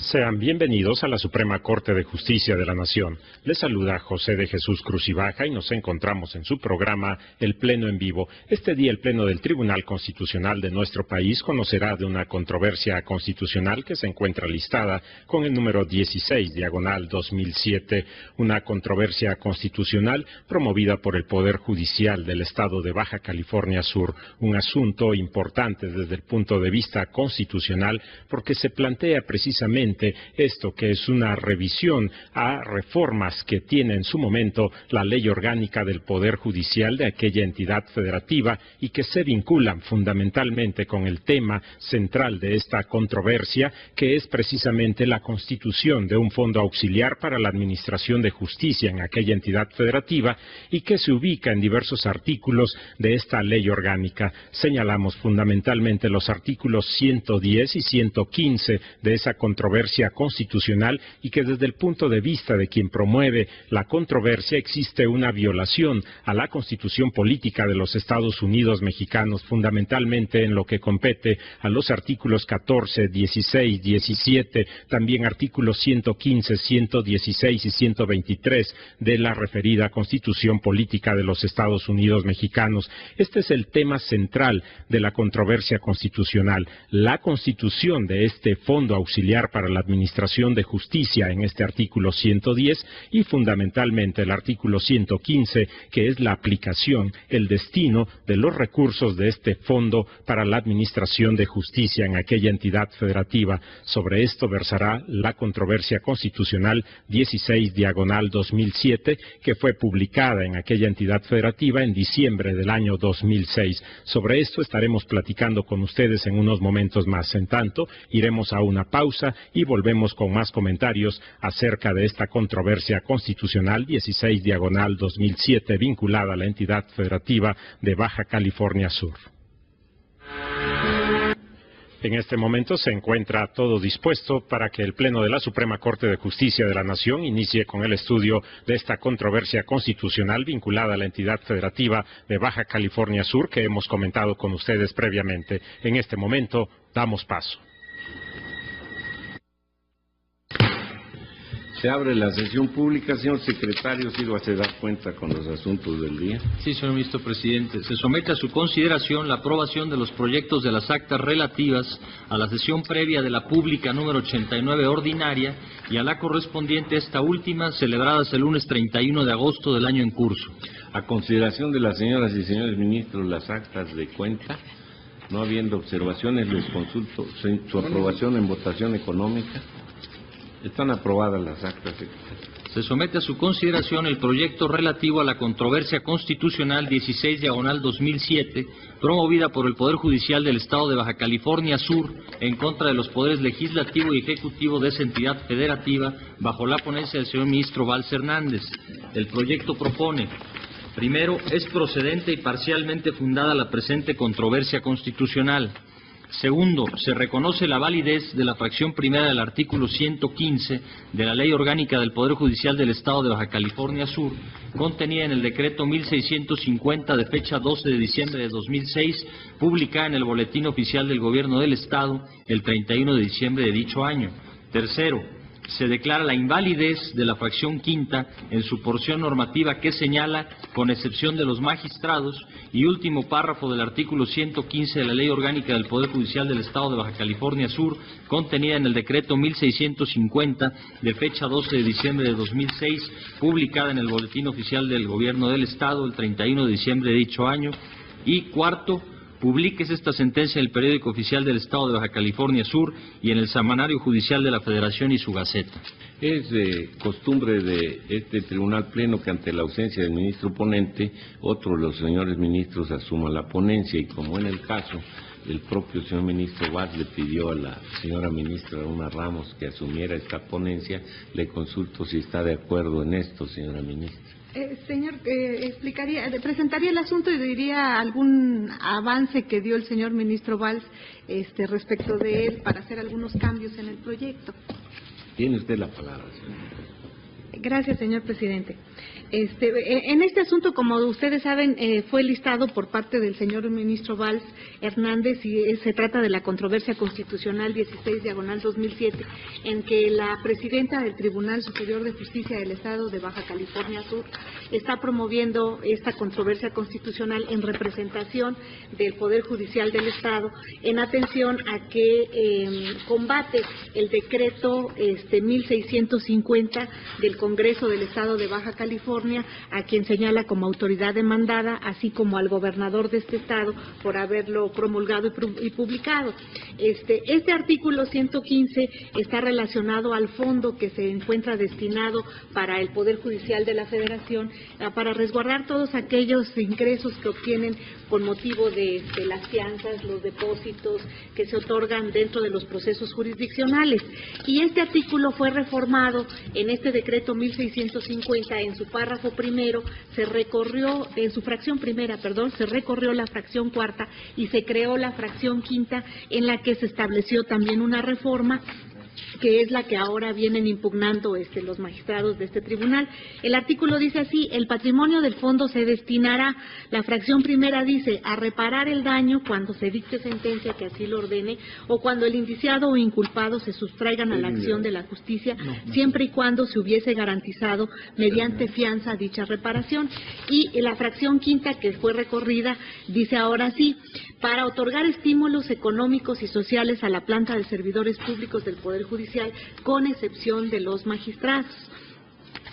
Sean bienvenidos a la Suprema Corte de Justicia de la Nación. Les saluda José de Jesús Cruz y Baja y nos encontramos en su programa El Pleno en Vivo. Este día el Pleno del Tribunal Constitucional de nuestro país conocerá de una controversia constitucional que se encuentra listada con el número 16/2007, una controversia constitucional promovida por el Poder Judicial del Estado de Baja California Sur, un asunto importante desde el punto de vista constitucional porque se plantea precisamente esto, que es una revisión a reformas que tiene en su momento la ley orgánica del Poder Judicial de aquella entidad federativa y que se vinculan fundamentalmente con el tema central de esta controversia, que es precisamente la constitución de un fondo auxiliar para la administración de justicia en aquella entidad federativa y que se ubica en diversos artículos de esta ley orgánica. Señalamos fundamentalmente los artículos 110 y 115 de esa controversia constitucional y que desde el punto de vista de quien promueve la controversia existe una violación a la Constitución política de los Estados Unidos mexicanos, fundamentalmente en lo que compete a los artículos 14, 16, 17, también artículos 115, 116 y 123 de la referida Constitución política de los Estados Unidos mexicanos. Este es el tema central de la controversia constitucional, la constitución de este fondo auxiliar para la administración de justicia en este artículo 110 y fundamentalmente el artículo 115, que es la aplicación, el destino de los recursos de este fondo para la administración de justicia en aquella entidad federativa. Sobre esto versará la controversia constitucional 16/2007, que fue publicada en aquella entidad federativa en diciembre del año 2006. Sobre esto estaremos platicando con ustedes en unos momentos más. En tanto, iremos a una pausa y volvemos con más comentarios acerca de esta controversia constitucional 16/2007 vinculada a la entidad federativa de Baja California Sur. En este momento se encuentra todo dispuesto para que el Pleno de la Suprema Corte de Justicia de la Nación inicie con el estudio de esta controversia constitucional vinculada a la entidad federativa de Baja California Sur que hemos comentado con ustedes previamente. En este momento damos paso. Se abre la sesión pública. Señor secretario, sírvase dar cuenta con los asuntos del día. Sí, señor ministro presidente. Se somete a su consideración la aprobación de los proyectos de las actas relativas a la sesión previa de la pública número 89 ordinaria y a la correspondiente a esta última, celebradas el lunes 31 de agosto del año en curso. A consideración de las señoras y señores ministros, las actas de cuenta. No habiendo observaciones, les consulto su aprobación en votación económica. Están aprobadas las actas, secretario. Se somete a su consideración el proyecto relativo a la controversia constitucional 16/2007, promovida por el Poder Judicial del Estado de Baja California Sur en contra de los poderes legislativo y ejecutivo de esa entidad federativa, bajo la ponencia del señor ministro Valls Hernández. El proyecto propone: primero, es procedente y parcialmente fundada la presente controversia constitucional. Segundo, se reconoce la validez de la fracción primera del artículo 115 de la Ley Orgánica del Poder Judicial del Estado de Baja California Sur, contenida en el decreto 1650 de fecha 12 de diciembre de 2006, publicada en el Boletín Oficial del Gobierno del Estado el 31 de diciembre de dicho año. Tercero, se declara la invalidez de la fracción quinta en su porción normativa que señala, con excepción de los magistrados, y último párrafo del artículo 115 de la Ley Orgánica del Poder Judicial del Estado de Baja California Sur, contenida en el decreto 1650 de fecha 12 de diciembre de 2006, publicada en el Boletín Oficial del Gobierno del Estado el 31 de diciembre de dicho año. Y cuarto, publíquese esta sentencia en el Periódico Oficial del Estado de Baja California Sur y en el Semanario Judicial de la Federación y su Gaceta. Es costumbre de este Tribunal Pleno que ante la ausencia del ministro ponente, otro de los señores ministros asuma la ponencia y como en el caso el propio señor ministro Valls le pidió a la señora ministra Luna Ramos que asumiera esta ponencia, le consulto si está de acuerdo en esto, señora ministra. Señor, presentaría el asunto y diría algún avance que dio el señor ministro Valls respecto de él para hacer algunos cambios en el proyecto. Tiene usted la palabra, señor. Gracias, señor presidente. En este asunto, como ustedes saben, fue listado por parte del señor ministro Valls Hernández y se trata de la controversia constitucional 16/2007, en que la presidenta del Tribunal Superior de Justicia del Estado de Baja California Sur está promoviendo esta controversia constitucional en representación del Poder Judicial del Estado, en atención a que combate el decreto 1650 del Congreso del Estado de Baja California, a quien señala como autoridad demandada, así como al gobernador de este estado por haberlo promulgado y publicado. Este artículo 115 está relacionado al fondo que se encuentra destinado para el Poder Judicial de la Federación, para resguardar todos aquellos ingresos que obtienen con motivo de las fianzas, los depósitos que se otorgan dentro de los procesos jurisdiccionales. Y este artículo fue reformado en este decreto 1650, en su párrafo primero, en su fracción primera, se recorrió la fracción cuarta y se creó la fracción quinta, en la que se estableció también una reforma que es la que ahora vienen impugnando los magistrados de este tribunal. El artículo dice así: el patrimonio del fondo se destinará, la fracción primera dice, a reparar el daño cuando se dicte sentencia que así lo ordene, o cuando el indiciado o inculpado se sustraigan a la acción de la justicia, siempre y cuando se hubiese garantizado mediante fianza dicha reparación. Y la fracción quinta, que fue recorrida, dice ahora sí: para otorgar estímulos económicos y sociales a la planta de servidores públicos del Poder Judicial, con excepción de los magistrados.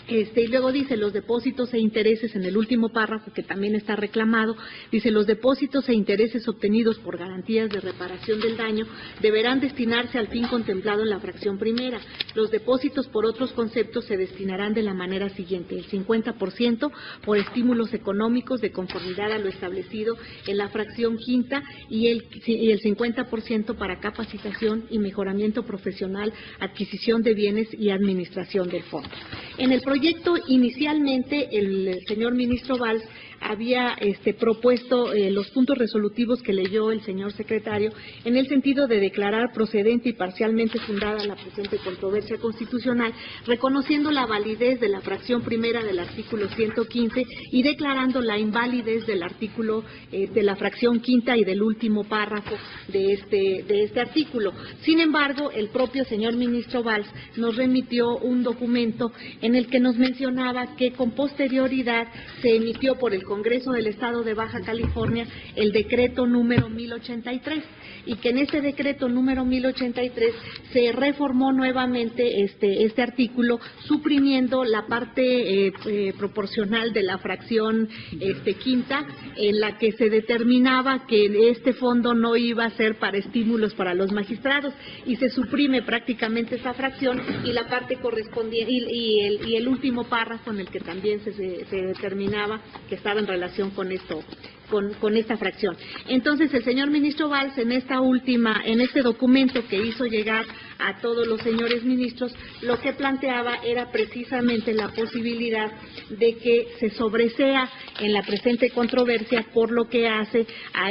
Y luego dice, los depósitos e intereses, en el último párrafo, que también está reclamado, dice, los depósitos e intereses obtenidos por garantías de reparación del daño deberán destinarse al fin contemplado en la fracción primera. Los depósitos por otros conceptos se destinarán de la manera siguiente: el 50% por estímulos económicos de conformidad a lo establecido en la fracción quinta y el 50% para capacitación y mejoramiento profesional, adquisición de bienes y administración del fondo. En el proyecto, inicialmente, el señor ministro Valls había propuesto los puntos resolutivos que leyó el señor secretario, en el sentido de declarar procedente y parcialmente fundada la presente controversia constitucional, reconociendo la validez de la fracción primera del artículo 115 y declarando la invalidez del artículo de la fracción quinta y del último párrafo de este artículo. Sin embargo, el propio señor ministro Valls nos remitió un documento en el que nos mencionaba que con posterioridad se emitió por el Congreso del Estado de Baja California el decreto número 1083, y que en ese decreto número 1083 se reformó nuevamente este artículo, suprimiendo la parte proporcional de la fracción quinta, en la que se determinaba que este fondo no iba a ser para estímulos para los magistrados, y se suprime prácticamente esa fracción y la parte correspondiente y el último párrafo, en el que también se determinaba que estaba en relación con esto, con esta fracción. Entonces, el señor ministro Valls, en este documento que hizo llegar a todos los señores ministros, lo que planteaba era precisamente la posibilidad de que se sobresea en la presente controversia por lo que hace a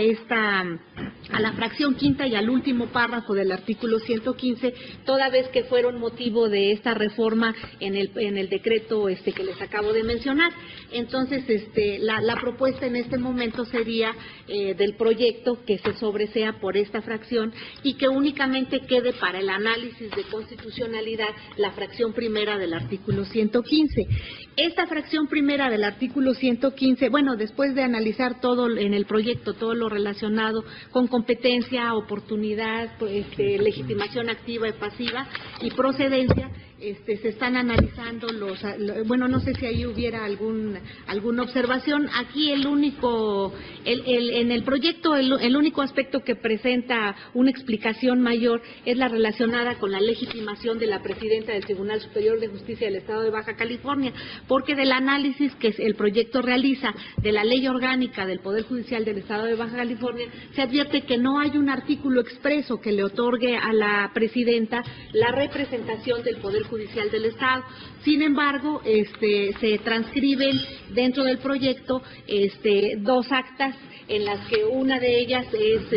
la fracción quinta y al último párrafo del artículo 115, toda vez que fueron motivo de esta reforma en el decreto que les acabo de mencionar. Entonces, la propuesta en este momento sería del proyecto que se sobresea por esta fracción y que únicamente quede para el análisis de constitucionalidad la fracción primera del artículo 115. Esta fracción primera del artículo 115, bueno, después de analizar todo en el proyecto, todo lo relacionado con competencia, oportunidad, legitimación activa y pasiva y procedencia, se están analizando bueno, no sé si ahí hubiera alguna observación. Aquí en el proyecto el único aspecto que presenta una explicación mayor es la relacionada con la legitimación de la presidenta del Tribunal Superior de Justicia del Estado de Baja California, porque del análisis que el proyecto realiza de la Ley Orgánica del Poder Judicial del Estado de Baja California, se advierte que no hay un artículo expreso que le otorgue a la presidenta la representación del Poder Judicial del Estado. Sin embargo, se transcriben dentro del proyecto dos actas en las que una de ellas es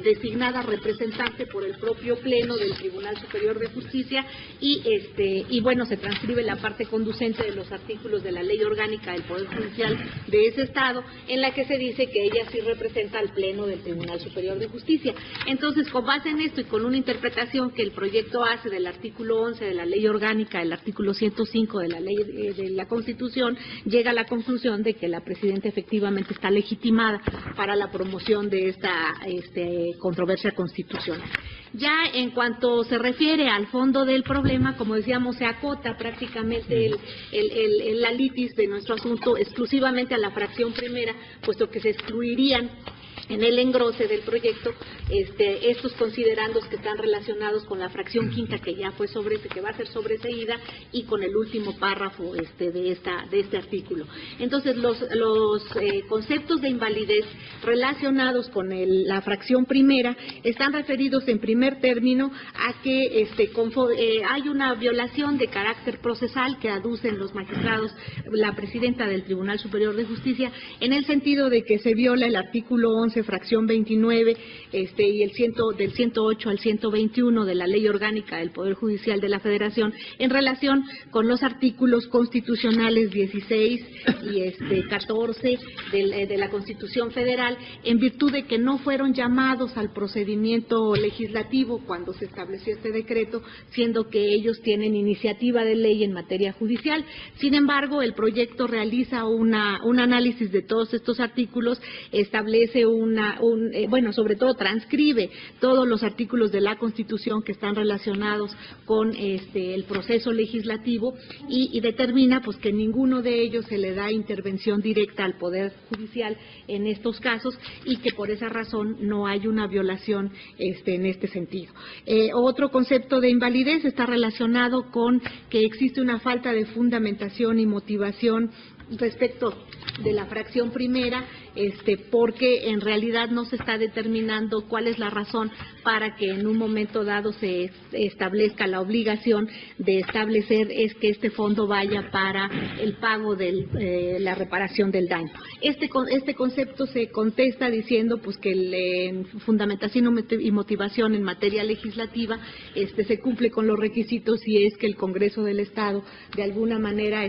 designada representante por el propio Pleno del Tribunal Superior de Justicia y bueno, se transcribe la parte conducente de los artículos de la Ley Orgánica del Poder Judicial de ese Estado, en la que se dice que ella sí representa al Pleno del Tribunal Superior de Justicia. Entonces, con base en esto y con una interpretación que el proyecto hace del artículo 11 de la Ley Orgánica, del artículo 105 de la Ley de la Constitución, llega a la conclusión de que la Presidenta efectivamente está legitimada para la promoción de esta controversia constitucional. Ya en cuanto se refiere al fondo del problema, como decíamos, se acota prácticamente la litis de nuestro asunto exclusivamente a la fracción primera, puesto que se excluirían en el engrose del proyecto estos considerandos que están relacionados con la fracción quinta que ya fue que va a ser sobreseída y con el último párrafo de este artículo. Entonces los conceptos de invalidez relacionados con la fracción primera están referidos en primer término a que hay una violación de carácter procesal que aducen los magistrados, la Presidenta del Tribunal Superior de Justicia, en el sentido de que se viola el artículo 11, fracción 29, y del 108 al 121 de la Ley Orgánica del Poder Judicial de la Federación en relación con los artículos constitucionales 16 y 14 de la Constitución Federal, en virtud de que no fueron llamados al procedimiento legislativo cuando se estableció este decreto, siendo que ellos tienen iniciativa de ley en materia judicial. Sin embargo, el proyecto realiza un análisis de todos estos artículos, establece sobre todo transcribe todos los artículos de la Constitución que están relacionados con el proceso legislativo y determina pues que ninguno de ellos se le da intervención directa al Poder Judicial en estos casos y que por esa razón no hay una violación en este sentido. Otro concepto de invalidez está relacionado con que existe una falta de fundamentación y motivación respecto de la fracción primera, porque en realidad no se está determinando cuál es la razón para que en un momento dado se establezca la obligación de establecer que este fondo vaya para el pago de la reparación del daño. Este concepto se contesta diciendo pues que fundamentación y motivación en materia legislativa se cumple con los requisitos si es que el Congreso del Estado de alguna manera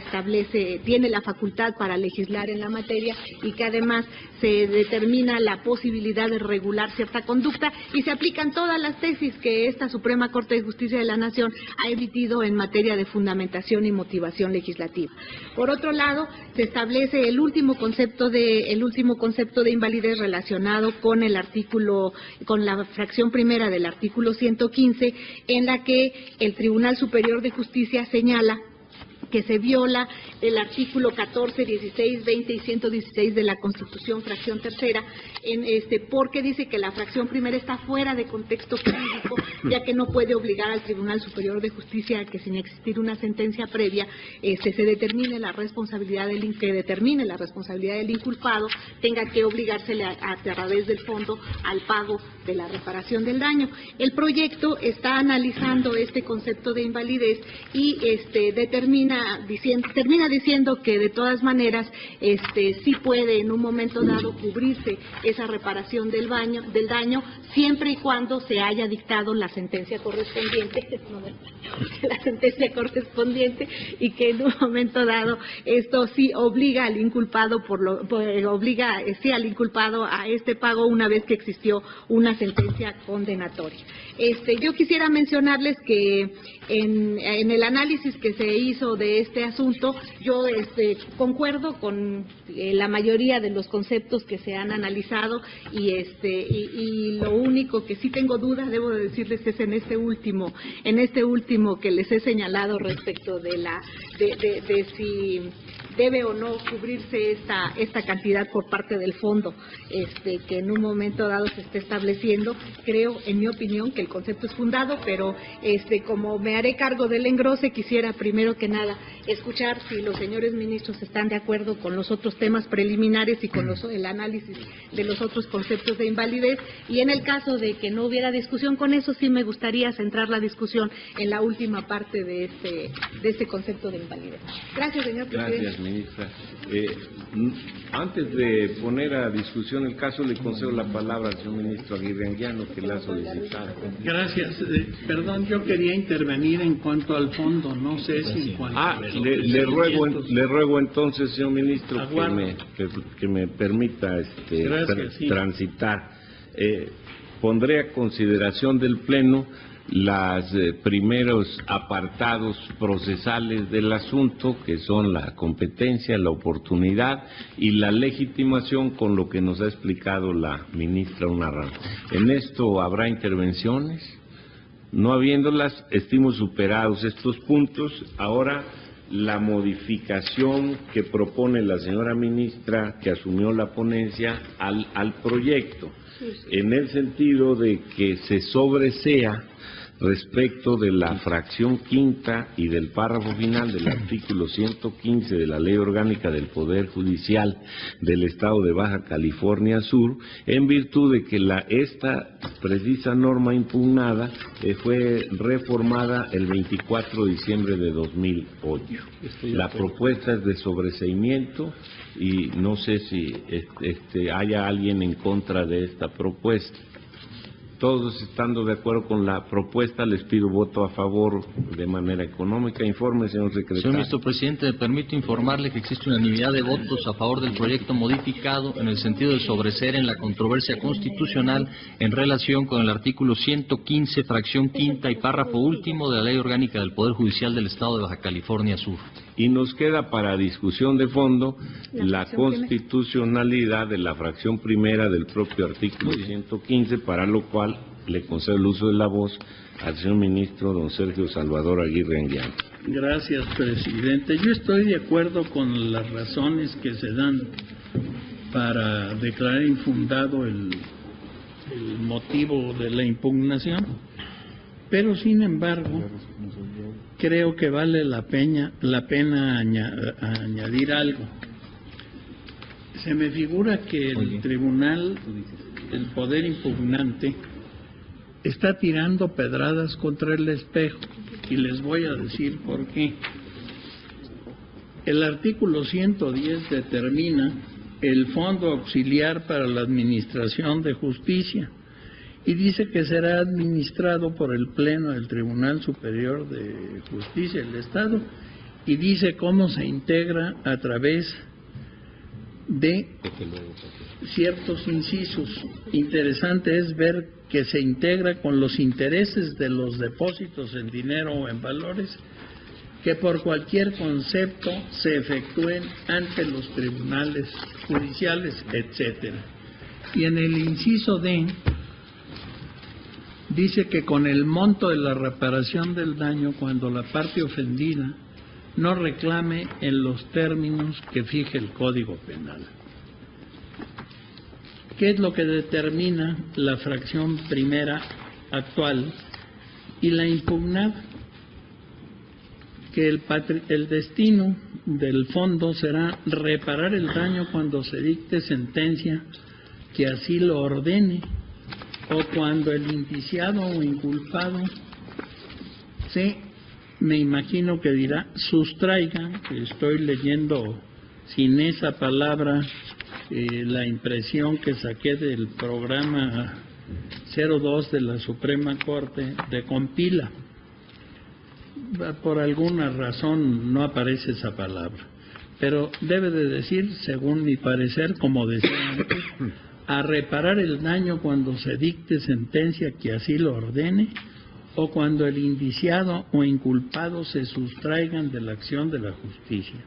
tiene la facultad para legislar en la materia y que además se determina la posibilidad de regular cierta conducta y se aplican todas las tesis que esta Suprema Corte de Justicia de la Nación ha emitido en materia de fundamentación y motivación legislativa. Por otro lado, se establece el último concepto de invalidez relacionado con con la fracción primera del artículo 115, en la que el Tribunal Superior de Justicia señala que se viola el artículo 14, 16, 20 y 116 de la Constitución, fracción tercera, porque dice que la fracción primera está fuera de contexto jurídico, ya que no puede obligar al Tribunal Superior de Justicia a que sin existir una sentencia previa se determine la responsabilidad del inculpado, tenga que obligársele a través del fondo al pago de la reparación del daño. El proyecto está analizando este concepto de invalidez y termina diciendo que de todas maneras sí puede en un momento dado cubrirse esa reparación del daño siempre y cuando se haya dictado la sentencia correspondiente y que en un momento dado esto sí obliga al inculpado al inculpado a este pago una vez que existió una sentencia condenatoria. Yo quisiera mencionarles que en el análisis que se hizo de este asunto, yo concuerdo con la mayoría de los conceptos que se han analizado y lo único que sí tengo dudas, debo de decirles, es en este último que les he señalado respecto de debe o no cubrirse esta cantidad por parte del fondo que en un momento dado se esté estableciendo. Creo, en mi opinión, que el concepto es fundado, pero como me haré cargo del engrose, quisiera primero que nada escuchar si los señores ministros están de acuerdo con los otros temas preliminares y con el análisis de los otros conceptos de invalidez, y en el caso de que no hubiera discusión con eso, sí me gustaría centrar la discusión en la última parte de este concepto de invalidez. Gracias, señor presidente. Gracias, ministra. Antes de poner a discusión el caso, le concedo la palabra al señor ministro Aguirre Anguiano, que la ha solicitado. Gracias. Perdón, yo quería intervenir en cuanto al fondo, no sé si en cuanto a le ruego entonces, señor ministro, que me permita transitar. Pondré a consideración del Pleno los primeros apartados procesales del asunto, que son la competencia, la oportunidad y la legitimación, con lo que nos ha explicado la ministra Unarán. En esto habrá intervenciones. No habiéndolas, estimo superados estos puntos. Ahora, la modificación que propone la señora ministra, que asumió la ponencia, al proyecto, en el sentido de que se sobresea respecto de la fracción quinta y del párrafo final del artículo 115 de la Ley Orgánica del Poder Judicial del Estado de Baja California Sur, en virtud de que esta precisa norma impugnada fue reformada el 24 de diciembre de 2008. La propuesta es de sobreseimiento y no sé si haya alguien en contra de esta propuesta. Todos estando de acuerdo con la propuesta, les pido voto a favor de manera económica. Informe, señor secretario. Señor ministro presidente, me permito informarle que existe unanimidad de votos a favor del proyecto modificado en el sentido de sobreseer en la controversia constitucional en relación con el artículo 115, fracción quinta y párrafo último de la Ley Orgánica del Poder Judicial del Estado de Baja California Sur. Y nos queda para discusión de fondo la constitucionalidad de la fracción primera del propio artículo 115, para lo cual le concedo el uso de la voz al señor ministro don Sergio Salvador Aguirre Anguiano. Gracias, presidente. Yo estoy de acuerdo con las razones que se dan para declarar infundado el motivo de la impugnación, pero sin embargo creo que vale la pena añadir algo. Se me figura que el tribunal, el poder impugnante, está tirando pedradas contra el espejo, y les voy a decir por qué. El artículo 110 determina el Fondo Auxiliar para la Administración de Justicia y dice que será administrado por el Pleno del Tribunal Superior de Justicia del Estado, y dice cómo se integra a través de ciertos incisos. Interesante es ver que se integra con los intereses de los depósitos en dinero o en valores que por cualquier concepto se efectúen ante los tribunales judiciales, etcétera. Y en el inciso D dice que con el monto de la reparación del daño, cuando la parte ofendida no reclame en los términos que fije el Código Penal. ¿Qué es lo que determina la fracción primera actual y la impugnada? Que el destino del fondo será reparar el daño cuando se dicte sentencia que así lo ordene, o cuando el indiciado o inculpado me imagino que dirá, sustraiga, que estoy leyendo sin esa palabra la impresión que saqué del programa 02 de la Suprema Corte de Compila. Por alguna razón no aparece esa palabra, pero debe de decir, según mi parecer, como decía antes, a reparar el daño cuando se dicte sentencia que así lo ordene, o cuando el indiciado o inculpado se sustraigan de la acción de la justicia,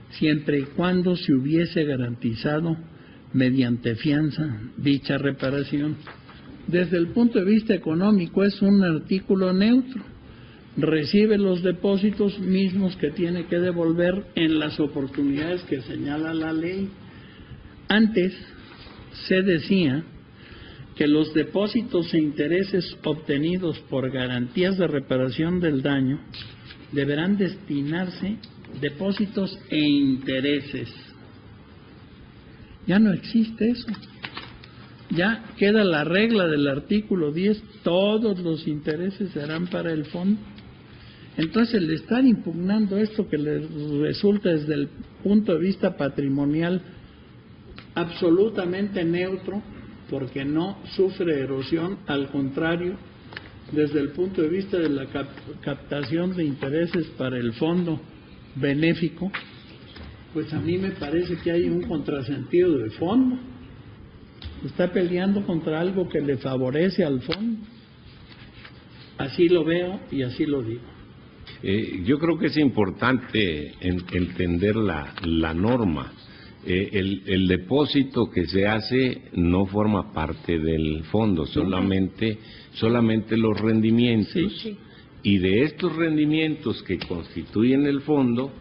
siempre y cuando se hubiese garantizado mediante fianza dicha reparación. Desde el punto de vista económico es un artículo neutro, recibe los depósitos mismos que tiene que devolver en las oportunidades que señala la ley. Antes se decía que los depósitos e intereses obtenidos por garantías de reparación del daño deberán destinarse depósitos e intereses. Ya no existe eso. Ya queda la regla del artículo 10, todos los intereses serán para el fondo. Entonces, el estar impugnando esto que les resulta desde el punto de vista patrimonial absolutamente neutro, porque no sufre erosión, al contrario, desde el punto de vista de la captación de intereses para el fondo benéfico, pues a mí me parece que hay un contrasentido de fondo. Está peleando contra algo que le favorece al fondo. Así lo veo y así lo digo. Yo creo que es importante entender la norma. El depósito que se hace no forma parte del fondo, solamente los rendimientos. Sí. Y de estos rendimientos que constituyen el fondo,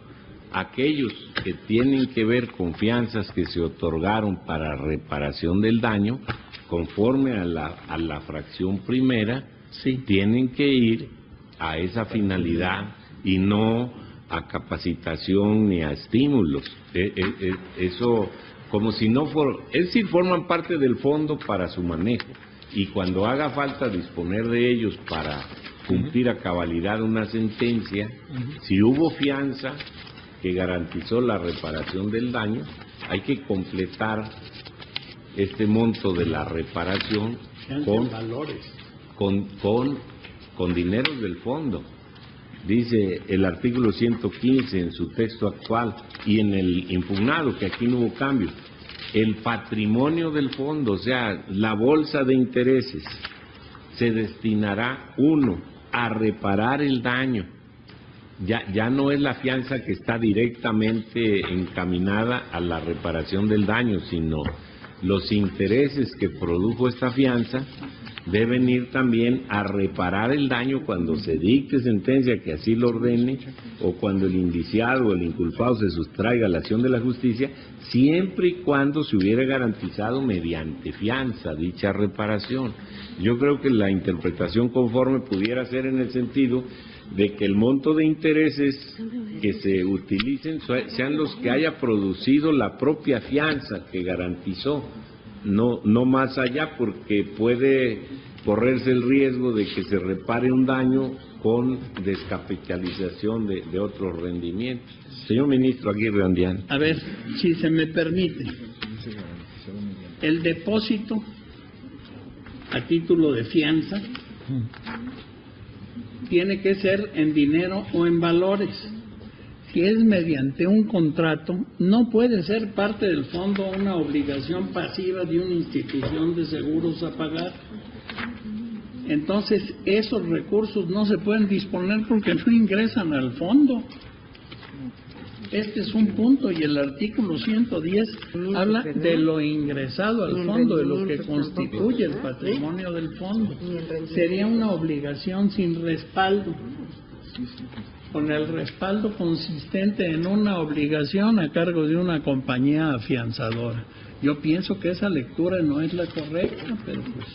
aquellos que tienen que ver con fianzas que se otorgaron para reparación del daño, conforme a la fracción primera, Sí. tienen que ir a esa finalidad y no a capacitación ni a estímulos. Eso, como si no fuera, es decir, forman parte del fondo para su manejo, y cuando haga falta disponer de ellos para cumplir a cabalidad una sentencia, si hubo fianza que garantizó la reparación del daño, hay que completar este monto de la reparación con valores. Con dineros del fondo. Dice el artículo 115 en su texto actual y en el impugnado, que aquí no hubo cambio, el patrimonio del fondo, o sea, la bolsa de intereses, se destinará, uno, a reparar el daño. Ya no es la fianza que está directamente encaminada a la reparación del daño, sino los intereses que produjo esta fianza deben ir también a reparar el daño cuando se dicte sentencia que así lo ordene, o cuando el indiciado o el inculpado se sustraiga a la acción de la justicia, siempre y cuando se hubiera garantizado mediante fianza dicha reparación. Yo creo que la interpretación conforme pudiera ser en el sentido de que el monto de intereses que se utilicen sean los que haya producido la propia fianza que garantizó, no más allá, porque puede correrse el riesgo de que se repare un daño con descapitalización de otros rendimientos. Señor ministro Aguirre Andián. A ver, si se me permite, el depósito a título de fianza tiene que ser en dinero o en valores. Si es mediante un contrato, no puede ser parte del fondo una obligación pasiva de una institución de seguros a pagar. Entonces, esos recursos no se pueden disponer porque no ingresan al fondo. Este es un punto, y el artículo 110 habla de lo ingresado al fondo, de lo que constituye el patrimonio del fondo. Sería una obligación sin respaldo, con el respaldo consistente en una obligación a cargo de una compañía afianzadora. Yo pienso que esa lectura no es la correcta, pero pues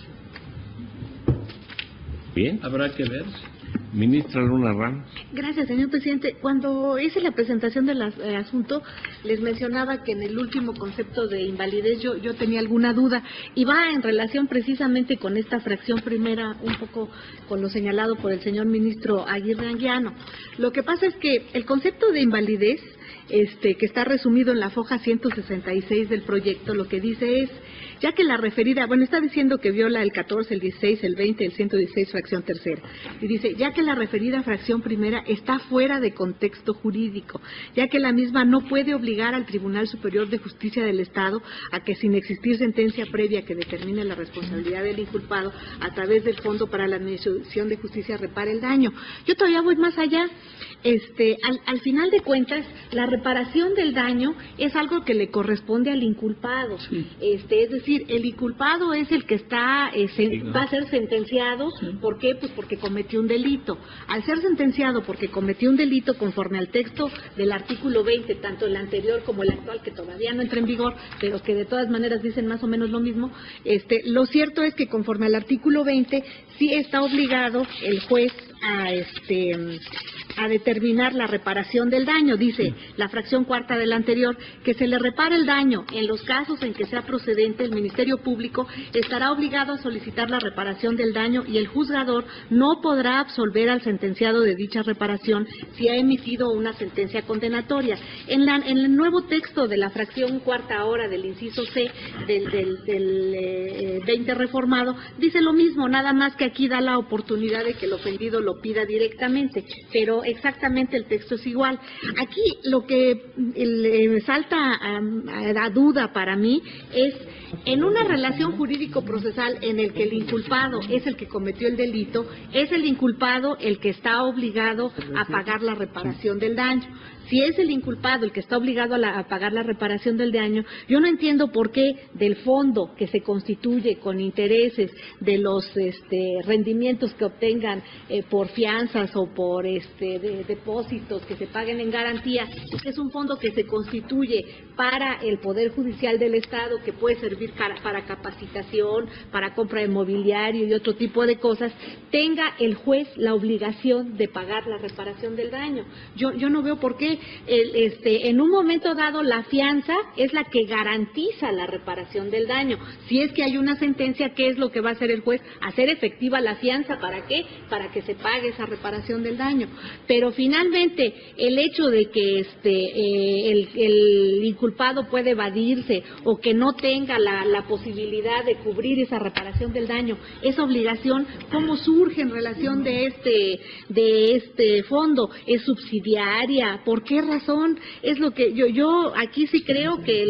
bien, habrá que ver. Ministra Luna Ramos. Gracias, señor presidente. Cuando hice la presentación del asunto, les mencionaba que en el último concepto de invalidez yo tenía alguna duda, y va en relación precisamente con esta fracción primera, un poco con lo señalado por el señor ministro Aguirre Anguiano. Lo que pasa es que el concepto de invalidez, que está resumido en la foja 166 del proyecto, lo que dice es, ya que la referida, está diciendo que viola el 14, el 16, el 20, el 116, fracción tercera, y dice, ya que la referida fracción primera está fuera de contexto jurídico, ya que la misma no puede obligar al Tribunal Superior de Justicia del Estado a que, sin existir sentencia previa que determine la responsabilidad del inculpado, a través del Fondo para la Administración de Justicia repare el daño. Yo todavía voy más allá. Al final de cuentas, la reparación del daño es algo que le corresponde al inculpado. Sí. Es decir, el inculpado es el que va a ser sentenciado. Sí. ¿Por qué? Pues porque cometió un delito. Al ser sentenciado porque cometió un delito conforme al texto del artículo 20, tanto el anterior como el actual, que todavía no entra en vigor, pero que de todas maneras dicen más o menos lo mismo, lo cierto es que conforme al artículo 20 sí está obligado el juez a determinar la reparación del daño. Dice la fracción cuarta del anterior que se le repara el daño en los casos en que sea procedente. El Ministerio Público estará obligado a solicitar la reparación del daño y el juzgador no podrá absolver al sentenciado de dicha reparación si ha emitido una sentencia condenatoria. En el nuevo texto de la fracción cuarta ahora del inciso C del 20 reformado dice lo mismo, nada más que aquí da la oportunidad de que el ofendido lo pida directamente, pero exactamente el texto es igual. Aquí lo que salta a duda para mí es, en una relación jurídico-procesal en el que el inculpado es el que cometió el delito, es el inculpado el que está obligado a pagar la reparación del daño. Si es el inculpado el que está obligado a pagar la reparación del daño, yo no entiendo por qué del fondo que se constituye con intereses de los rendimientos que obtengan por fianzas o por de depósitos que se paguen en garantía, que es un fondo que se constituye para el Poder Judicial del Estado, que puede servir para capacitación, para compra de mobiliario y otro tipo de cosas, tenga el juez la obligación de pagar la reparación del daño. Yo no veo por qué. En un momento dado la fianza es la que garantiza la reparación del daño. Si es que hay una sentencia, ¿qué es lo que va a hacer el juez? Hacer efectiva la fianza. ¿Para qué? Para que se pague esa reparación del daño. Pero finalmente el hecho de que el inculpado puede evadirse o que no tenga la posibilidad de cubrir esa reparación del daño, esa obligación, ¿cómo surge en relación de este fondo? ¿Es subsidiaria? ¿Por qué razón? Es lo que yo aquí sí creo que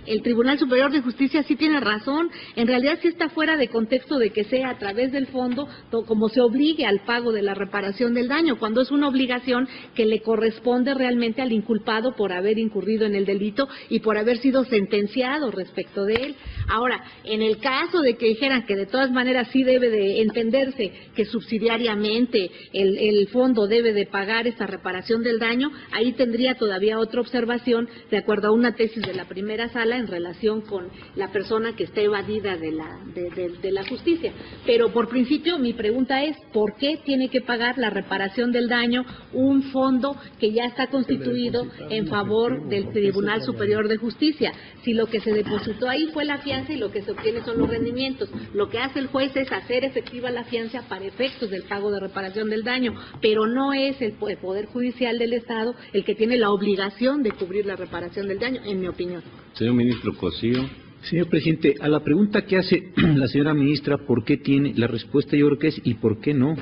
el Tribunal Superior de Justicia sí tiene razón. En realidad sí está fuera de contexto de que sea a través del fondo como se obligue al pago de la reparación del daño, cuando es una obligación que le corresponde realmente al inculpado por haber incurrido en el delito y por haber sido sentenciado respecto de él. Ahora, en el caso de que dijeran que de todas maneras sí debe de entenderse que subsidiariamente el fondo debe de pagar esa reparación del daño, ahí tendría todavía otra observación de acuerdo a una tesis de la primera sala en relación con la persona que está evadida de la justicia. Pero por principio mi pregunta es, ¿por qué tiene que pagar la reparación del daño un fondo que ya está constituido en favor del Tribunal Superior de Justicia? Si lo que se depositó ahí fue la fianza y lo que se obtiene son los rendimientos, lo que hace el juez es hacer efectiva la fianza para efectos del pago de reparación del daño, pero no es el Poder Judicial del Estado el que tiene la obligación de cubrir la reparación del daño, en mi opinión. Señor ministro Cosío. Señor presidente, a la pregunta que hace la señora ministra, ¿por qué tiene? La respuesta yo creo que es ¿y por qué no?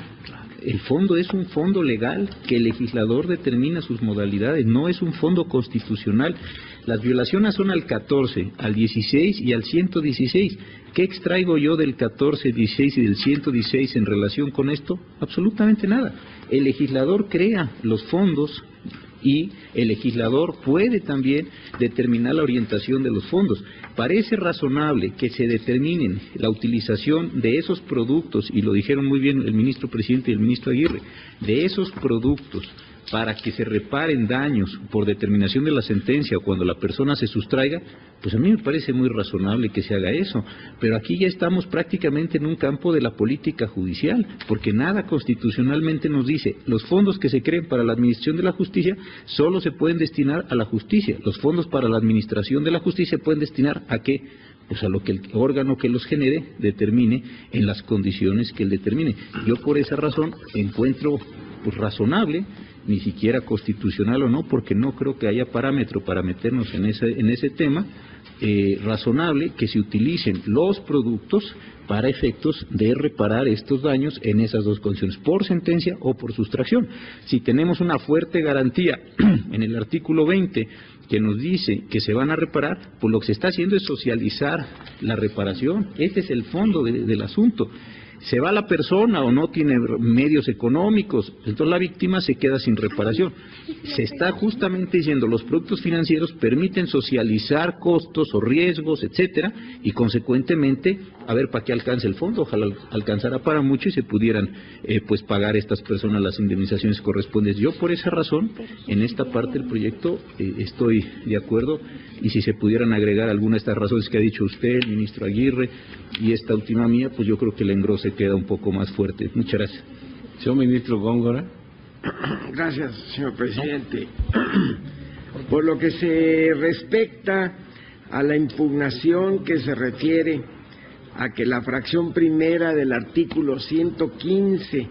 El fondo es un fondo legal que el legislador determina sus modalidades, no es un fondo constitucional. Las violaciones son al 14, al 16 y al 116. ¿Qué extraigo yo del 14, 16 y del 116 en relación con esto? Absolutamente nada. El legislador crea los fondos y el legislador puede también determinar la orientación de los fondos. Parece razonable que se determinen la utilización de esos productos, y lo dijeron muy bien el ministro presidente y el ministro Aguirre, de esos productos para que se reparen daños por determinación de la sentencia o cuando la persona se sustraiga, pues a mí me parece muy razonable que se haga eso. Pero aquí ya estamos prácticamente en un campo de la política judicial, porque nada constitucionalmente nos dice, los fondos que se creen para la administración de la justicia solo se pueden destinar a la justicia, los fondos para la administración de la justicia se pueden destinar ¿a qué? Pues a lo que el órgano que los genere determine en las condiciones que él determine. Yo por esa razón encuentro pues razonable, ni siquiera constitucional o no, porque no creo que haya parámetro para meternos en ese tema, razonable que se utilicen los productos para efectos de reparar estos daños en esas dos condiciones, por sentencia o por sustracción. Si tenemos una fuerte garantía en el artículo 20 que nos dice que se van a reparar, pues lo que se está haciendo es socializar la reparación. Este es el fondo del asunto. Se va la persona o no tiene medios económicos, entonces la víctima se queda sin reparación. Se está justamente diciendo, los productos financieros permiten socializar costos o riesgos, etcétera, y consecuentemente, a ver para qué alcance el fondo, ojalá alcanzara para mucho y se pudieran pues pagar a estas personas las indemnizaciones correspondientes. Yo por esa razón, en esta parte del proyecto estoy de acuerdo, y si se pudieran agregar alguna de estas razones que ha dicho usted, el ministro Aguirre, y esta última mía, pues yo creo que el engrose queda un poco más fuerte. Muchas gracias. Señor ministro Góngora. Gracias, señor presidente. Por lo que se respecta a la impugnación que se refiere a que la fracción primera del artículo 115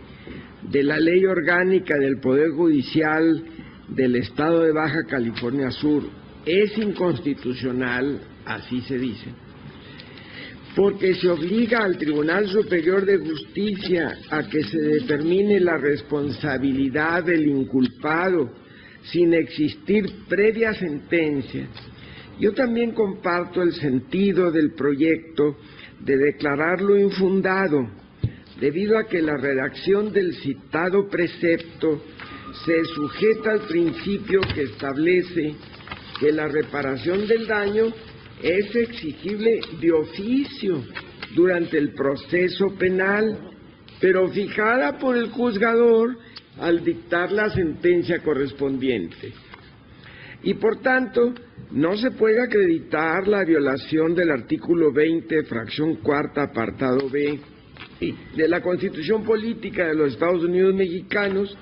de la Ley Orgánica del Poder Judicial del Estado de Baja California Sur es inconstitucional, así se dice, porque se obliga al Tribunal Superior de Justicia a que se determine la responsabilidad del inculpado sin existir previa sentencia. Yo también comparto el sentido del proyecto de declararlo infundado, debido a que la redacción del citado precepto se sujeta al principio que establece que la reparación del daño es exigible de oficio durante el proceso penal, pero fijada por el juzgador al dictar la sentencia correspondiente. Y por tanto, no se puede acreditar la violación del artículo 20, fracción cuarta, apartado B, de la Constitución Política de los Estados Unidos Mexicanos,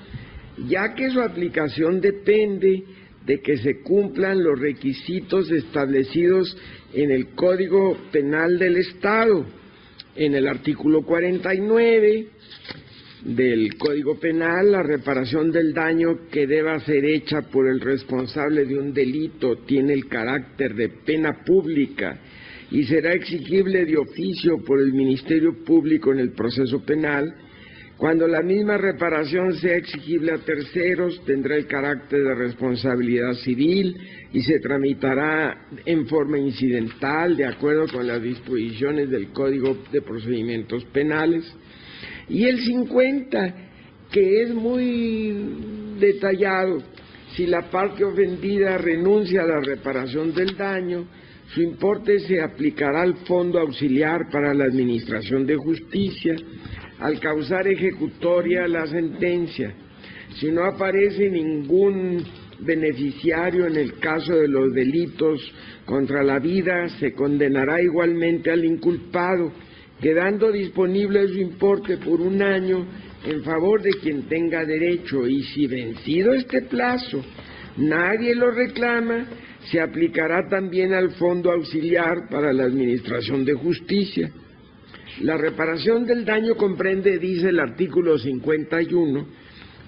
ya que su aplicación depende de que se cumplan los requisitos establecidos en el Código Penal del Estado. En el artículo 49 del Código Penal, la reparación del daño que deba ser hecha por el responsable de un delito tiene el carácter de pena pública y será exigible de oficio por el Ministerio Público en el proceso penal. Cuando la misma reparación sea exigible a terceros, tendrá el carácter de responsabilidad civil y se tramitará en forma incidental, de acuerdo con las disposiciones del Código de Procedimientos Penales. Y el 50, que es muy detallado, si la parte ofendida renuncia a la reparación del daño, su importe se aplicará al Fondo Auxiliar para la Administración de Justicia, al causar ejecutoria la sentencia. Si no aparece ningún beneficiario en el caso de los delitos contra la vida, se condenará igualmente al inculpado, quedando disponible su importe por 1 año en favor de quien tenga derecho, y si vencido este plazo nadie lo reclama, se aplicará también al Fondo Auxiliar para la Administración de Justicia. La reparación del daño comprende, dice el artículo 51,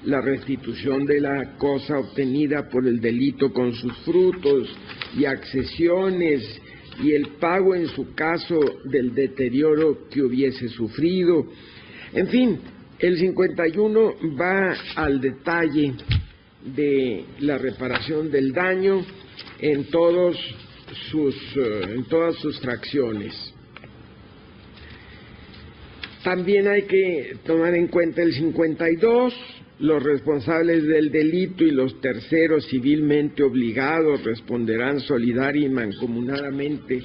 la restitución de la cosa obtenida por el delito con sus frutos y accesiones y el pago en su caso del deterioro que hubiese sufrido. En fin, el 51 va al detalle de la reparación del daño en todas sus fracciones. También hay que tomar en cuenta el 52, los responsables del delito y los terceros civilmente obligados responderán solidaria y mancomunadamente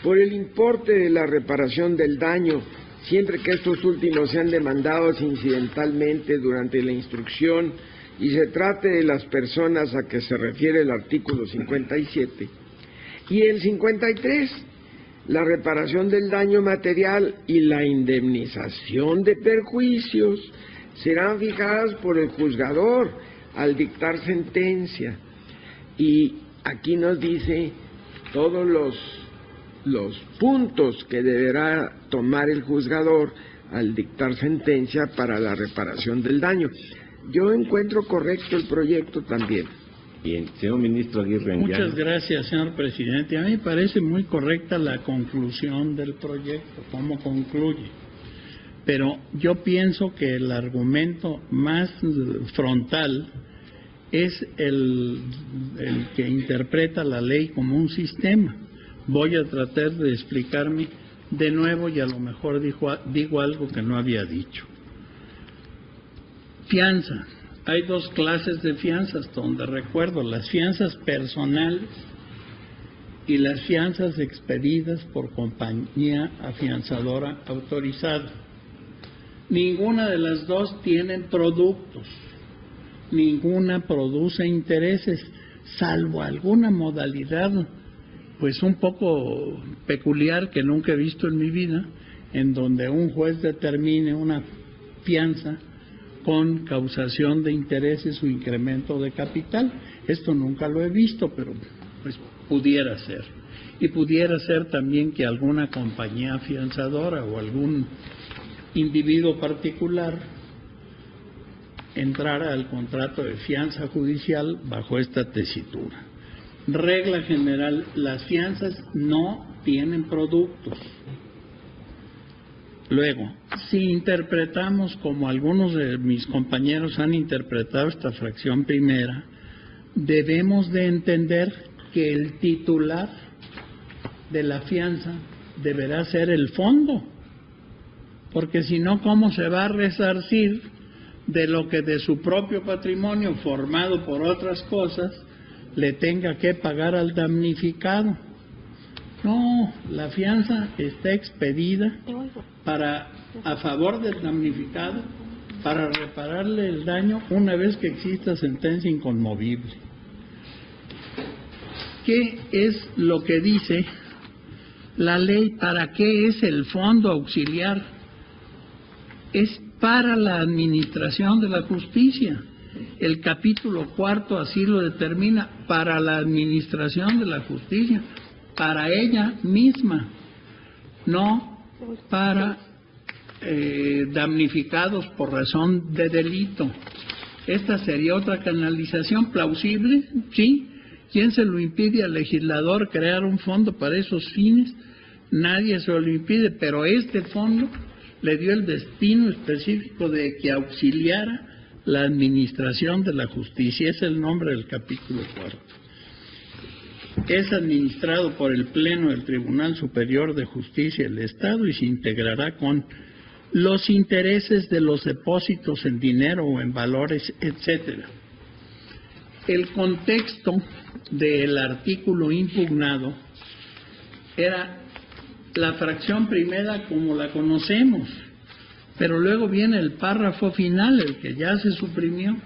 por el importe de la reparación del daño, siempre que estos últimos sean demandados incidentalmente durante la instrucción y se trate de las personas a que se refiere el artículo 57. Y el 53, la reparación del daño material y la indemnización de perjuicios serán fijadas por el juzgador al dictar sentencia. Y aquí nos dice todos los puntos que deberá tomar el juzgador al dictar sentencia para la reparación del daño. Yo encuentro correcto el proyecto también. Bien, señor ministro Aguirre. Muchas gracias, señor presidente. A mí me parece muy correcta la conclusión del proyecto, cómo concluye. Pero yo pienso que el argumento más frontal es el que interpreta la ley como un sistema. Voy a tratar de explicarme de nuevo y a lo mejor digo algo que no había dicho. Fianza. Hay dos clases de fianzas donde recuerdo, las fianzas personales y las fianzas expedidas por compañía afianzadora autorizada. Ninguna de las dos tienen productos, ninguna produce intereses, salvo alguna modalidad pues un poco peculiar que nunca he visto en mi vida, en donde un juez determine una fianza con causación de intereses o incremento de capital. Esto nunca lo he visto, pero pues pudiera ser. Y pudiera ser también que alguna compañía afianzadora o algún individuo particular entrara al contrato de fianza judicial bajo esta tesitura. Regla general, las fianzas no tienen productos. Luego, si interpretamos como algunos de mis compañeros han interpretado esta fracción primera, debemos de entender que el titular de la fianza deberá ser el fondo, porque si no, ¿cómo se va a resarcir de lo que de su propio patrimonio formado por otras cosas le tenga que pagar al damnificado? No, la fianza está expedida a favor del damnificado para repararle el daño una vez que exista sentencia inconmovible. ¿Qué es lo que dice la ley? ¿Para qué es el fondo auxiliar? Es para la administración de la justicia. El capítulo 4 así lo determina, para la administración de la justicia, para ella misma, no para damnificados por razón de delito. Esta sería otra canalización plausible, ¿sí? ¿Quién se lo impide al legislador crear un fondo para esos fines? Nadie se lo impide, pero este fondo le dio el destino específico de que auxiliara la administración de la justicia. Es el nombre del capítulo 4. Es administrado por el Pleno del Tribunal Superior de Justicia del Estado y se integrará con los intereses de los depósitos en dinero o en valores, etcétera. El contexto del artículo impugnado era la fracción primera como la conocemos, pero luego viene el párrafo final, el que ya se suprimió: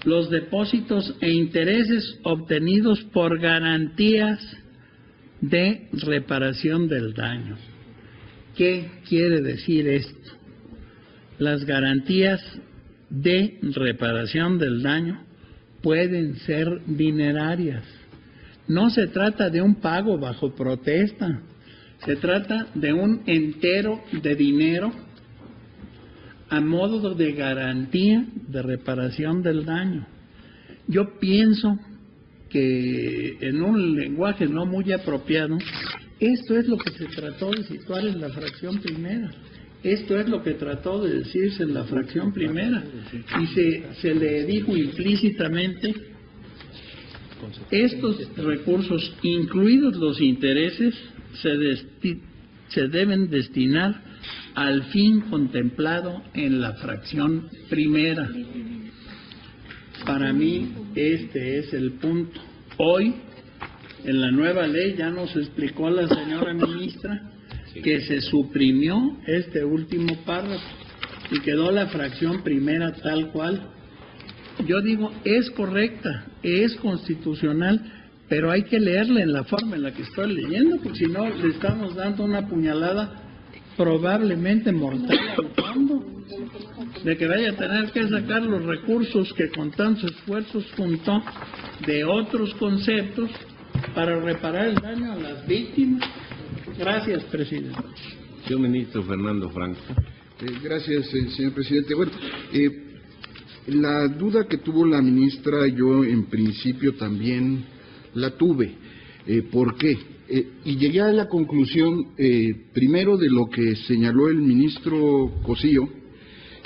los depósitos e intereses obtenidos por garantías de reparación del daño. ¿Qué quiere decir esto? Las garantías de reparación del daño pueden ser dinerarias. No se trata de un pago bajo protesta, se trata de un entero de dinero a modo de garantía de reparación del daño. Yo pienso que en un lenguaje no muy apropiado, esto es lo que se trató de situar en la fracción primera. Esto es lo que trató de decirse en la fracción primera. Y se le dijo implícitamente: estos recursos, incluidos los intereses, se deben destinar al fin contemplado en la fracción primera. Para mí este es el punto. Hoy, en la nueva ley, ya nos explicó la señora ministra que se suprimió este último párrafo y quedó la fracción primera tal cual. Yo digo, es correcta, es constitucional, pero hay que leerla en la forma en la que estoy leyendo, porque si no le estamos dando una puñalada probablemente mortal al fondo, de que vaya a tener que sacar los recursos que con tantos esfuerzos juntó de otros conceptos para reparar el daño a las víctimas. Gracias, presidente. Señor ministro Fernando Franco. Gracias, señor presidente. Bueno, la duda que tuvo la ministra, yo en principio también la tuve. ¿Por qué? Y llegué a la conclusión, primero, de lo que señaló el ministro Cosío,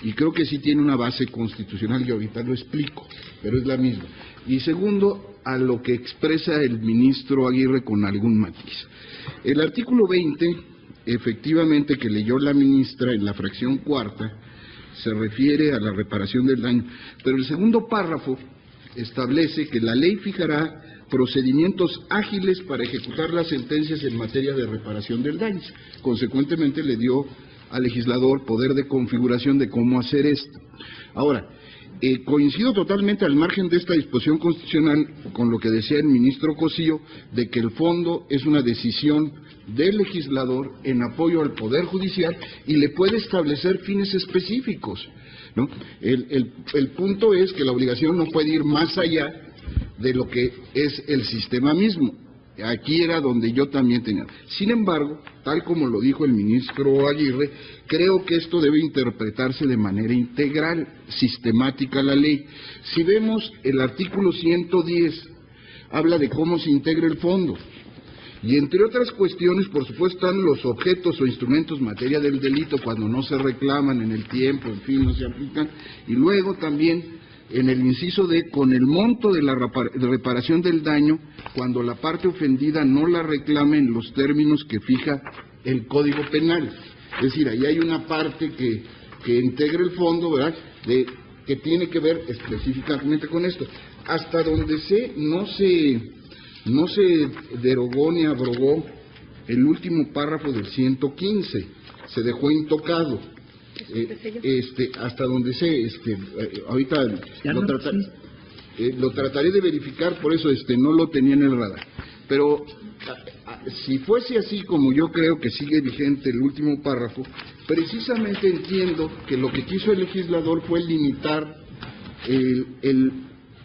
y creo que sí tiene una base constitucional, y ahorita lo explico, pero es la misma. Y segundo, a lo que expresa el ministro Aguirre con algún matiz. El artículo 20 efectivamente que leyó la ministra en la fracción cuarta se refiere a la reparación del daño, pero el segundo párrafo establece que la ley fijará procedimientos ágiles para ejecutar las sentencias en materia de reparación del daño. Consecuentemente le dio al legislador poder de configuración de cómo hacer esto. Ahora, coincido totalmente al margen de esta disposición constitucional con lo que decía el ministro Cosío, de que el fondo es una decisión del legislador en apoyo al Poder Judicial y le puede establecer fines específicos, ¿no? El punto es que la obligación no puede ir más allá de lo que es el sistema mismo. Aquí era donde yo también tenía. Sin embargo, tal como lo dijo el ministro Aguirre, creo que esto debe interpretarse de manera integral, sistemática la ley. Si vemos el artículo 110, habla de cómo se integra el fondo. Y entre otras cuestiones, por supuesto, están los objetos o instrumentos materia del delito cuando no se reclaman en el tiempo, en fin, no se aplican. Y luego también en el inciso D, con el monto de la reparación del daño cuando la parte ofendida no la reclame en los términos que fija el Código Penal. Es decir, ahí hay una parte que integra el fondo, ¿verdad?, que tiene que ver específicamente con esto. Hasta donde sé, no se derogó ni abrogó el último párrafo del 115, se dejó intocado. Hasta donde sé, ahorita lo trataré de verificar, por eso no lo tenía en el radar. Pero si fuese así como yo creo que sigue vigente el último párrafo, precisamente entiendo que lo que quiso el legislador fue limitar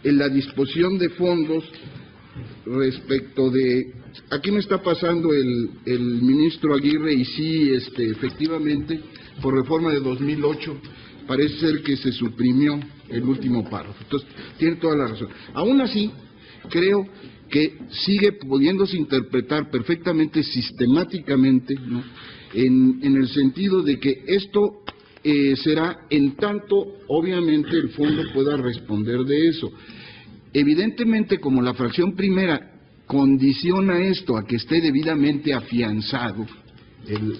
la disposición de fondos respecto de... Aquí me está pasando el ministro Aguirre y sí, efectivamente, por reforma de 2008, parece ser que se suprimió el último párrafo. Entonces, tiene toda la razón. Aún así, creo que sigue pudiéndose interpretar perfectamente, sistemáticamente, ¿no?, en el sentido de que esto será en tanto, obviamente, el fondo pueda responder de eso. Evidentemente, como la fracción primera condiciona esto a que esté debidamente afianzado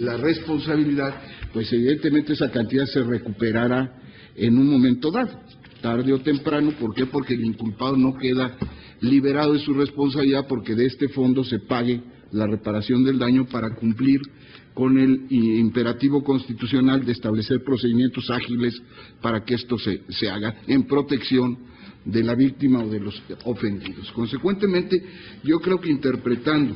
la responsabilidad, pues evidentemente esa cantidad se recuperará en un momento dado, tarde o temprano. ¿Por qué? Porque el inculpado no queda liberado de su responsabilidad porque de este fondo se pague la reparación del daño para cumplir con el imperativo constitucional de establecer procedimientos ágiles para que esto se haga en protección de la víctima o de los ofendidos. Consecuentemente, yo creo que interpretando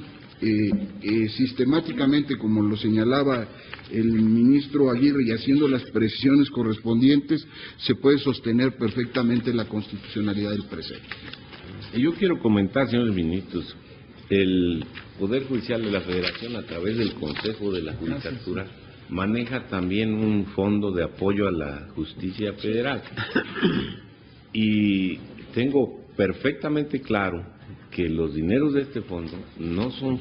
sistemáticamente, como lo señalaba el ministro Aguirre, y haciendo las precisiones correspondientes, se puede sostener perfectamente la constitucionalidad del precepto. Yo quiero comentar, señores ministros, el Poder Judicial de la Federación, a través del Consejo de la Judicatura, maneja también un fondo de apoyo a la justicia federal. Y tengo perfectamente claro que los dineros de este fondo no son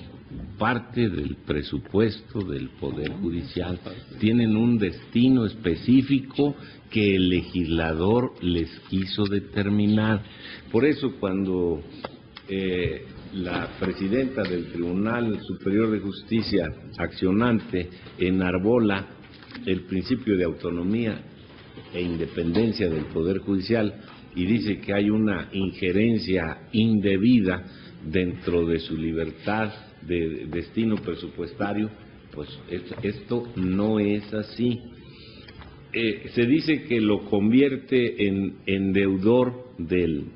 parte del presupuesto del Poder Judicial, tienen un destino específico que el legislador les quiso determinar. Por eso, cuando la presidenta del Tribunal Superior de Justicia, accionante, enarbola el principio de autonomía e independencia del Poder Judicial y dice que hay una injerencia indebida dentro de su libertad de destino presupuestario, pues esto no es así. Se dice que lo convierte en deudor de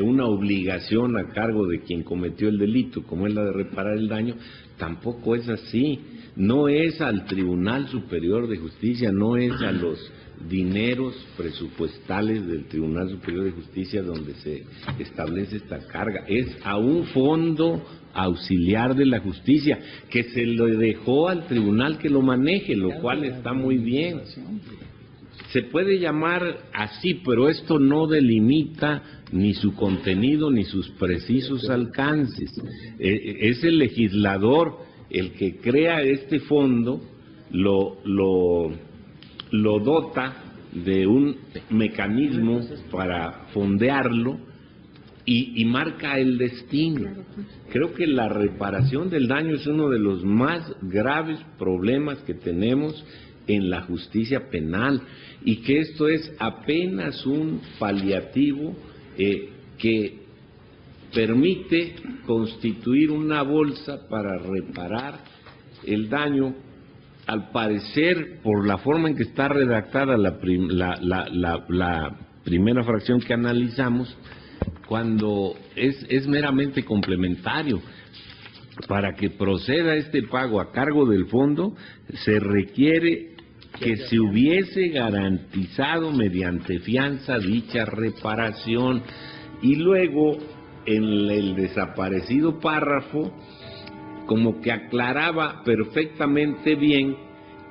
una obligación a cargo de quien cometió el delito, como es la de reparar el daño. Tampoco es así. No es al Tribunal Superior de Justicia, no es a los dineros presupuestales del Tribunal Superior de Justicia donde se establece esta carga, es a un fondo auxiliar de la justicia que se lo dejó al tribunal que lo maneje, lo cual está muy bien. Se puede llamar así, pero esto no delimita ni su contenido ni sus precisos alcances. Es el legislador el que crea este fondo, lo dota de un mecanismo para fondearlo y marca el destino. Creo que la reparación del daño es uno de los más graves problemas que tenemos en la justicia penal, y que esto es apenas un paliativo que permite constituir una bolsa para reparar el daño. Al parecer, por la forma en que está redactada la primera fracción que analizamos, cuando es meramente complementario. Para que proceda este pago a cargo del fondo, se requiere que se hubiese garantizado mediante fianza dicha reparación. Y luego, en el desaparecido párrafo, como que aclaraba perfectamente bien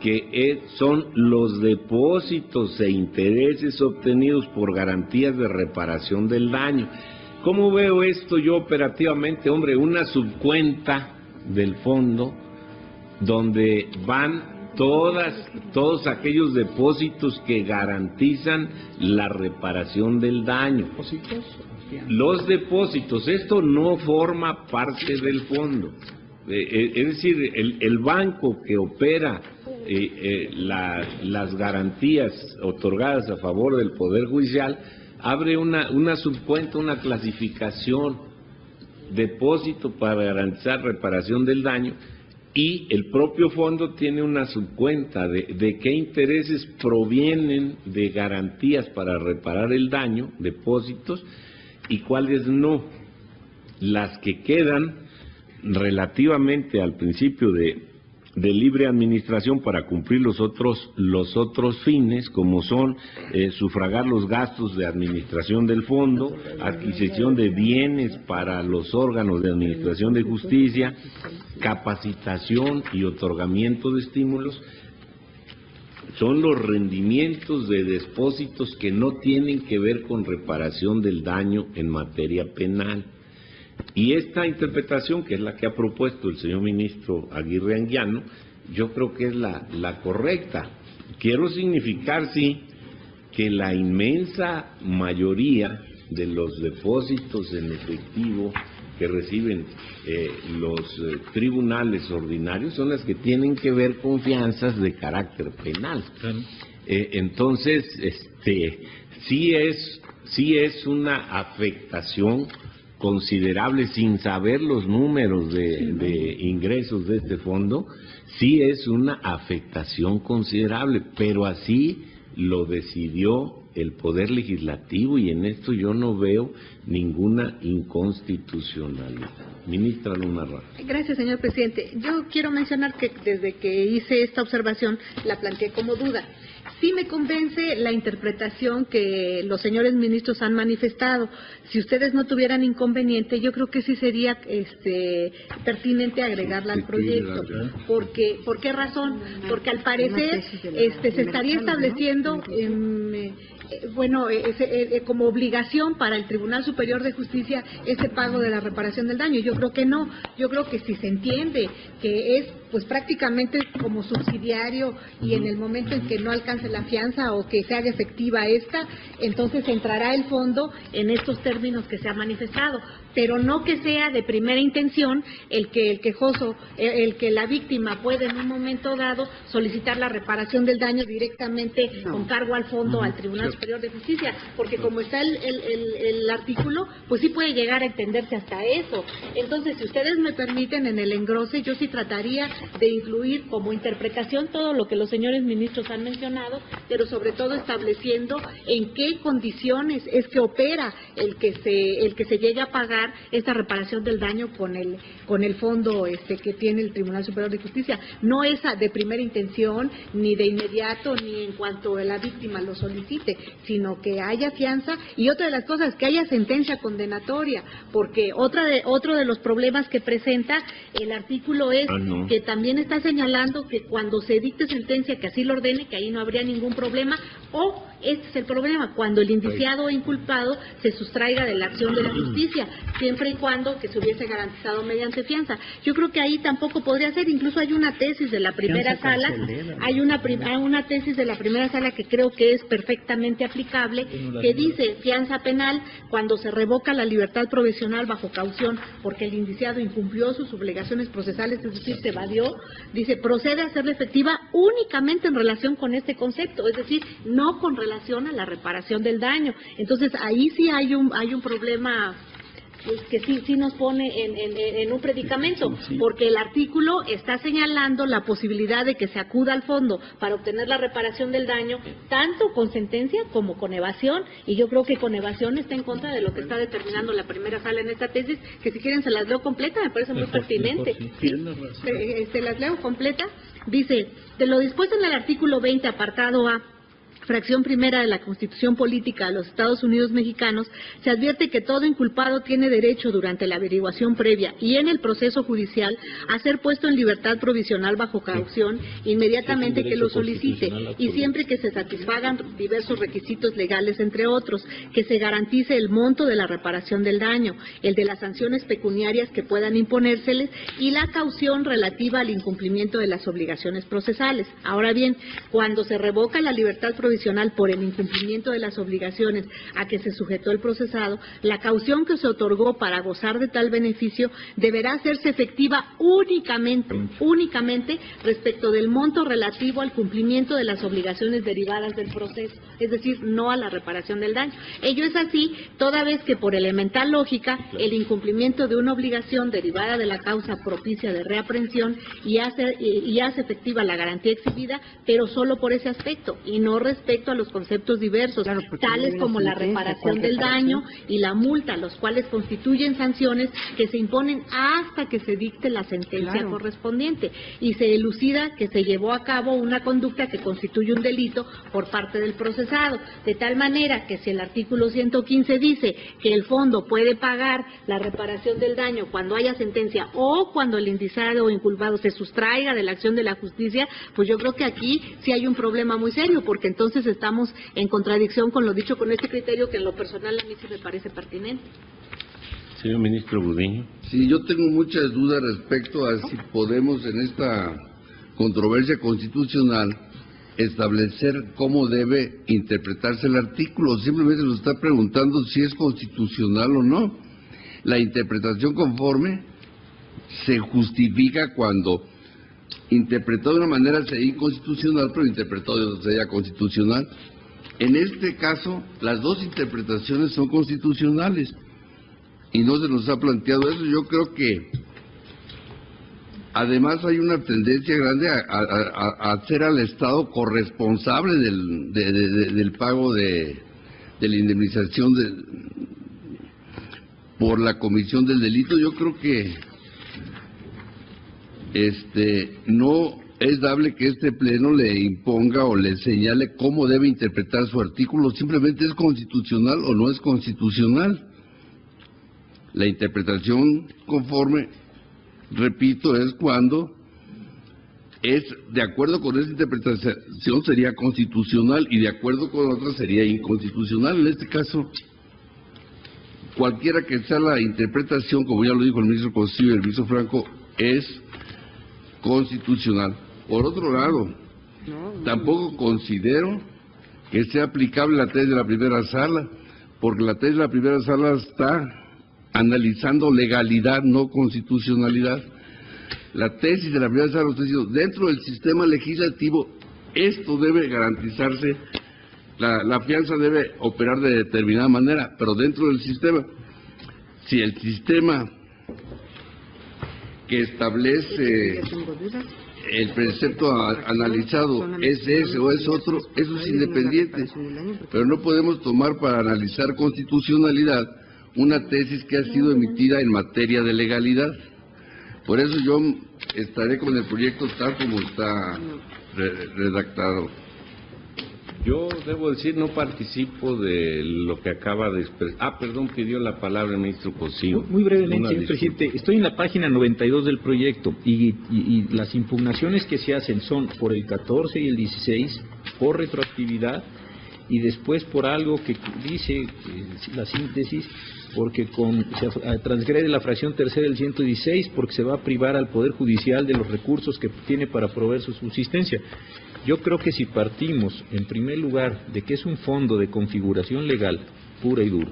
que son los depósitos e intereses obtenidos por garantías de reparación del daño. ¿Cómo veo esto yo operativamente? Hombre, una subcuenta del fondo donde van todos aquellos depósitos que garantizan la reparación del daño. Los depósitos, esto no forma parte del fondo. Es decir, el banco que opera las garantías otorgadas a favor del Poder Judicial abre una subcuenta, una clasificación, depósito para garantizar reparación del daño, y el propio fondo tiene una subcuenta de qué intereses provienen de garantías para reparar el daño, depósitos, y cuáles no. Las que quedan relativamente al principio de libre administración para cumplir los otros fines, como son sufragar los gastos de administración del fondo, adquisición de bienes para los órganos de administración de justicia, capacitación y otorgamiento de estímulos, son los rendimientos de depósitos que no tienen que ver con reparación del daño en materia penal. Y esta interpretación, que es la que ha propuesto el señor ministro Aguirre Anguiano, yo creo que es la correcta. Quiero significar, sí, que la inmensa mayoría de los depósitos en efectivo que reciben los tribunales ordinarios son las que tienen que ver con fianzas de carácter penal. Entonces, sí es una afectación considerable, sin saber los números de ingresos de este fondo, sí es una afectación considerable, pero así lo decidió el Poder Legislativo, y en esto yo no veo ninguna inconstitucionalidad. Ministra Luna Rojas. Gracias, señor presidente. Yo quiero mencionar que desde que hice esta observación la planteé como duda. Sí me convence la interpretación que los señores ministros han manifestado. Si ustedes no tuvieran inconveniente, yo creo que sí sería pertinente agregarla al proyecto. ¿Por qué razón? Porque al parecer se estaría estableciendo como obligación para el Tribunal Superior de Justicia ese pago de la reparación del daño. Yo creo que no. Yo creo que si se entiende que es pues prácticamente como subsidiario, y en el momento en que no alcance la fianza o que se haga efectiva esta, entonces entrará el fondo en estos términos que se ha manifestado, pero no que sea de primera intención el que la víctima puede en un momento dado solicitar la reparación del daño directamente con cargo al fondo, al Tribunal Superior de Justicia, porque como está el artículo, pues sí puede llegar a entenderse hasta eso. Entonces, si ustedes me permiten, en el engrose yo sí trataría de incluir como interpretación todo lo que los señores ministros han mencionado, pero sobre todo estableciendo en qué condiciones es que opera el que se llegue a pagar esta reparación del daño con el fondo que tiene el Tribunal Superior de Justicia. No es de primera intención, ni de inmediato, ni en cuanto la víctima lo solicite, sino que haya fianza, y otra de las cosas, que haya sentencia condenatoria, porque otro de los problemas que presenta el artículo es que también está señalando que cuando se dicte sentencia que así lo ordene, que ahí no habría ningún problema, o Este es el problema, cuando el indiciado o inculpado se sustraiga de la acción de la justicia, siempre y cuando que se hubiese garantizado mediante fianza. Yo creo que ahí tampoco podría ser, incluso hay una tesis de la primera sala, hay una tesis de la primera sala que creo que es perfectamente aplicable, que dice fianza penal cuando se revoca la libertad provisional bajo caución porque el indiciado incumplió sus obligaciones procesales, es decir, se evadió, dice, procede a hacerla efectiva únicamente en relación con este concepto, es decir, no con relación a la reparación del daño. Entonces, ahí sí hay un problema que sí nos pone en un predicamento, porque el artículo está señalando la posibilidad de que se acuda al fondo para obtener la reparación del daño, tanto con sentencia como con evasión, y yo creo que con evasión está en contra de lo que está determinando la primera sala en esta tesis, que si quieren se las leo completa, me parece muy pertinente. Las leo completa. Dice, de lo dispuesto en el artículo 20, apartado A, fracción primera de la Constitución Política de los Estados Unidos Mexicanos, se advierte que todo inculpado tiene derecho durante la averiguación previa y en el proceso judicial a ser puesto en libertad provisional bajo caución inmediatamente que lo solicite y siempre que se satisfagan diversos requisitos legales, entre otros, que se garantice el monto de la reparación del daño, el de las sanciones pecuniarias que puedan imponérseles y la caución relativa al incumplimiento de las obligaciones procesales. Ahora bien, cuando se revoca la libertad provisional por el incumplimiento de las obligaciones a que se sujetó el procesado, la caución que se otorgó para gozar de tal beneficio deberá hacerse efectiva únicamente respecto del monto relativo al cumplimiento de las obligaciones derivadas del proceso, es decir, no a la reparación del daño. Ello es así toda vez que por elemental lógica el incumplimiento de una obligación derivada de la causa propicia de reaprehensión y hace efectiva la garantía exhibida, pero solo por ese aspecto y no respecto a los conceptos diversos, tales como la reparación del daño y la multa, los cuales constituyen sanciones que se imponen hasta que se dicte la sentencia correspondiente y se elucida que se llevó a cabo una conducta que constituye un delito por parte del procesado, de tal manera que si el artículo 115 dice que el fondo puede pagar la reparación del daño cuando haya sentencia o cuando el indiciado o inculpado se sustraiga de la acción de la justicia, pues yo creo que aquí sí hay un problema muy serio, porque entonces estamos en contradicción con lo dicho con este criterio que en lo personal a mí sí me parece pertinente. Señor ministro Gudiño. Sí, yo tengo muchas dudas respecto a si podemos en esta controversia constitucional establecer cómo debe interpretarse el artículo. Simplemente nos está preguntando si es constitucional o no. La interpretación conforme se justifica cuando interpretado de una manera sería inconstitucional, pero interpretado de otra sería constitucional. En este caso, las dos interpretaciones son constitucionales y no se nos ha planteado eso. Yo creo que además hay una tendencia grande a hacer al Estado corresponsable del pago de la indemnización por la comisión del delito. Yo creo que no es dable que este pleno le imponga o le señale cómo debe interpretar su artículo. Simplemente es constitucional o no es constitucional. La interpretación conforme, repito, es cuando es de acuerdo con esa interpretación sería constitucional y de acuerdo con otra sería inconstitucional. En este caso, cualquiera que sea la interpretación, como ya lo dijo el ministro Cosío y el ministro Franco, es constitucional. Por otro lado, tampoco considero que sea aplicable la tesis de la primera sala, porque la tesis de la primera sala está analizando legalidad, no constitucionalidad. La tesis de la primera sala está diciendo, dentro del sistema legislativo, esto debe garantizarse, la fianza debe operar de determinada manera, pero dentro del sistema, si el sistema que establece el precepto analizado es ese o es otro, eso es independiente, pero no podemos tomar para analizar constitucionalidad una tesis que ha sido emitida en materia de legalidad. Por eso yo estaré con el proyecto tal como está redactado. Yo debo decir, no participo de lo que acaba de expresar. Perdón, pidió la palabra el ministro Cosío. Muy brevemente, señor presidente, estoy en la página 92 del proyecto y las impugnaciones que se hacen son por el 14 y el 16, por retroactividad, y después por algo que dice la síntesis, porque se transgrede la fracción tercera del 116, porque se va a privar al Poder Judicial de los recursos que tiene para proveer su subsistencia. Yo creo que si partimos, en primer lugar, de que es un fondo de configuración legal pura y dura,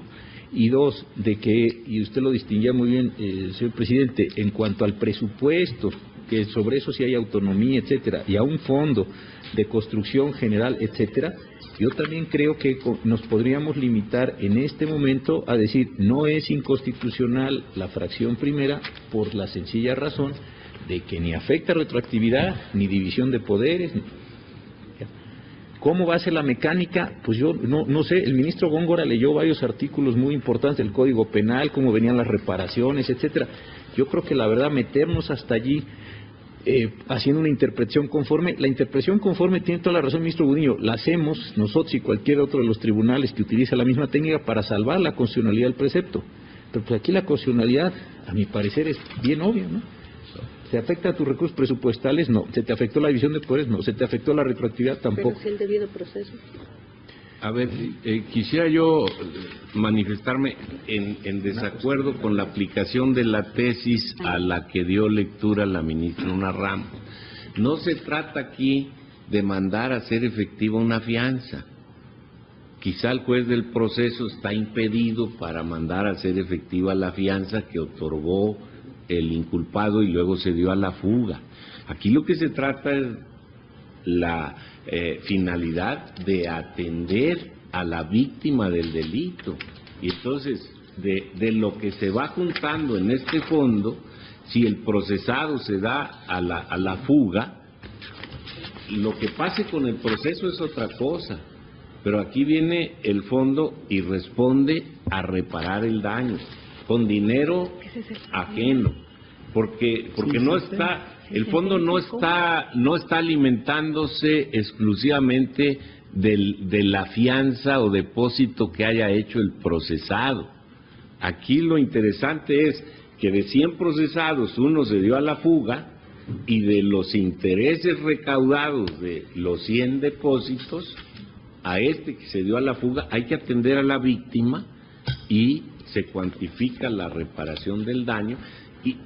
y dos, de que, y usted lo distinguía muy bien, señor presidente, en cuanto al presupuesto, que sobre eso sí hay autonomía, etcétera, y a un fondo de construcción general, etcétera, yo también creo que nos podríamos limitar en este momento a decir no es inconstitucional la fracción primera por la sencilla razón de que ni afecta retroactividad ni división de poderes. ¿Cómo va a ser la mecánica? Pues yo no sé, el ministro Góngora leyó varios artículos muy importantes del Código Penal, cómo venían las reparaciones, etcétera. Yo creo que la verdad meternos hasta allí haciendo una interpretación conforme, la interpretación conforme tiene toda la razón, ministro Gudiño, la hacemos nosotros y cualquier otro de los tribunales que utiliza la misma técnica para salvar la constitucionalidad del precepto. Pero pues aquí la constitucionalidad, a mi parecer, es bien obvia, ¿no? ¿Se afecta a tus recursos presupuestales? No. ¿Se te afectó la división de poderes? No. ¿Se te afectó la retroactividad? Tampoco. Pero si el debido proceso. A ver, quisiera yo manifestarme en desacuerdo con la aplicación de la tesis a la que dio lectura la ministra Unarramo. No se trata aquí de mandar a hacer efectiva una fianza. Quizá el juez del proceso está impedido para mandar a hacer efectiva la fianza que otorgó el inculpado y luego se dio a la fuga. Aquí lo que se trata es la finalidad de atender a la víctima del delito. Y entonces, de lo que se va juntando en este fondo, si el procesado se da a la fuga, lo que pase con el proceso es otra cosa. Pero aquí viene el fondo y responde a reparar el daño, con dinero ajeno, porque no está... El fondo no está alimentándose exclusivamente de la fianza o depósito que haya hecho el procesado. Aquí lo interesante es que de 100 procesados uno se dio a la fuga y de los intereses recaudados de los 100 depósitos, a este que se dio a la fuga hay que atender a la víctima y se cuantifica la reparación del daño.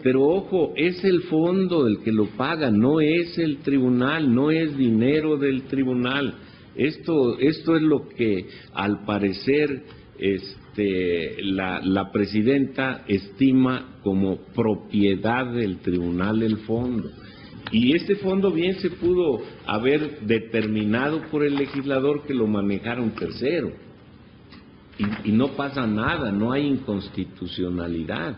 Pero ojo, es el fondo el que lo paga, no es el tribunal, no es dinero del tribunal. Esto es lo que al parecer la presidenta estima como propiedad del tribunal el fondo. Y este fondo bien se pudo haber determinado por el legislador que lo manejara un tercero. Y no pasa nada, no hay inconstitucionalidad.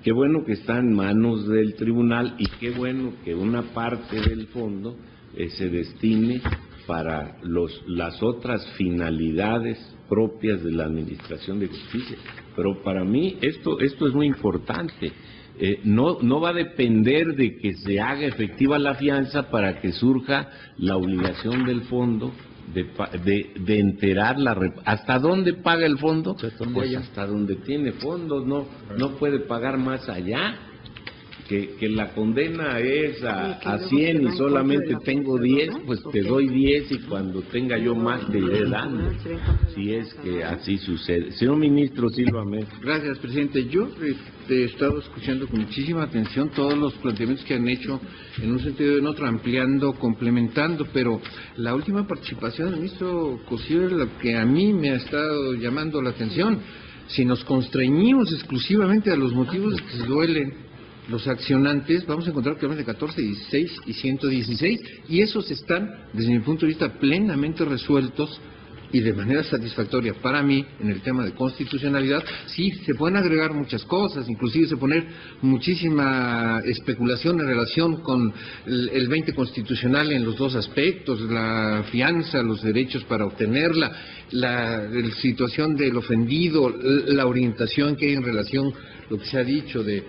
Qué bueno que está en manos del tribunal y qué bueno que una parte del fondo se destine para las otras finalidades propias de la Administración de Justicia. Pero para mí esto es muy importante. No va a depender de que se haga efectiva la fianza para que surja la obligación del fondo de enterar ¿hasta dónde paga el fondo? Pues hasta donde tiene fondos, no puede pagar más allá. Que la condena es a 100 y solamente tengo 10, pues te doy 10 y cuando tenga yo más te iré dando, si es que así sucede. Señor ministro Silva Mesa. Gracias, presidente. Yo he estado escuchando con muchísima atención todos los planteamientos que han hecho en un sentido y en otro, ampliando, complementando, pero la última participación del ministro Cosío es lo que a mí me ha estado llamando la atención. Si nos constreñimos exclusivamente a los motivos que se duelen los accionantes, vamos a encontrar que de 14, 16 y 116, y esos están, desde mi punto de vista, plenamente resueltos y de manera satisfactoria para mí en el tema de constitucionalidad. Sí, se pueden agregar muchas cosas, inclusive se poner muchísima especulación en relación con el 20 constitucional en los dos aspectos, la fianza, los derechos para obtenerla, la situación del ofendido, la orientación que hay en relación lo que se ha dicho de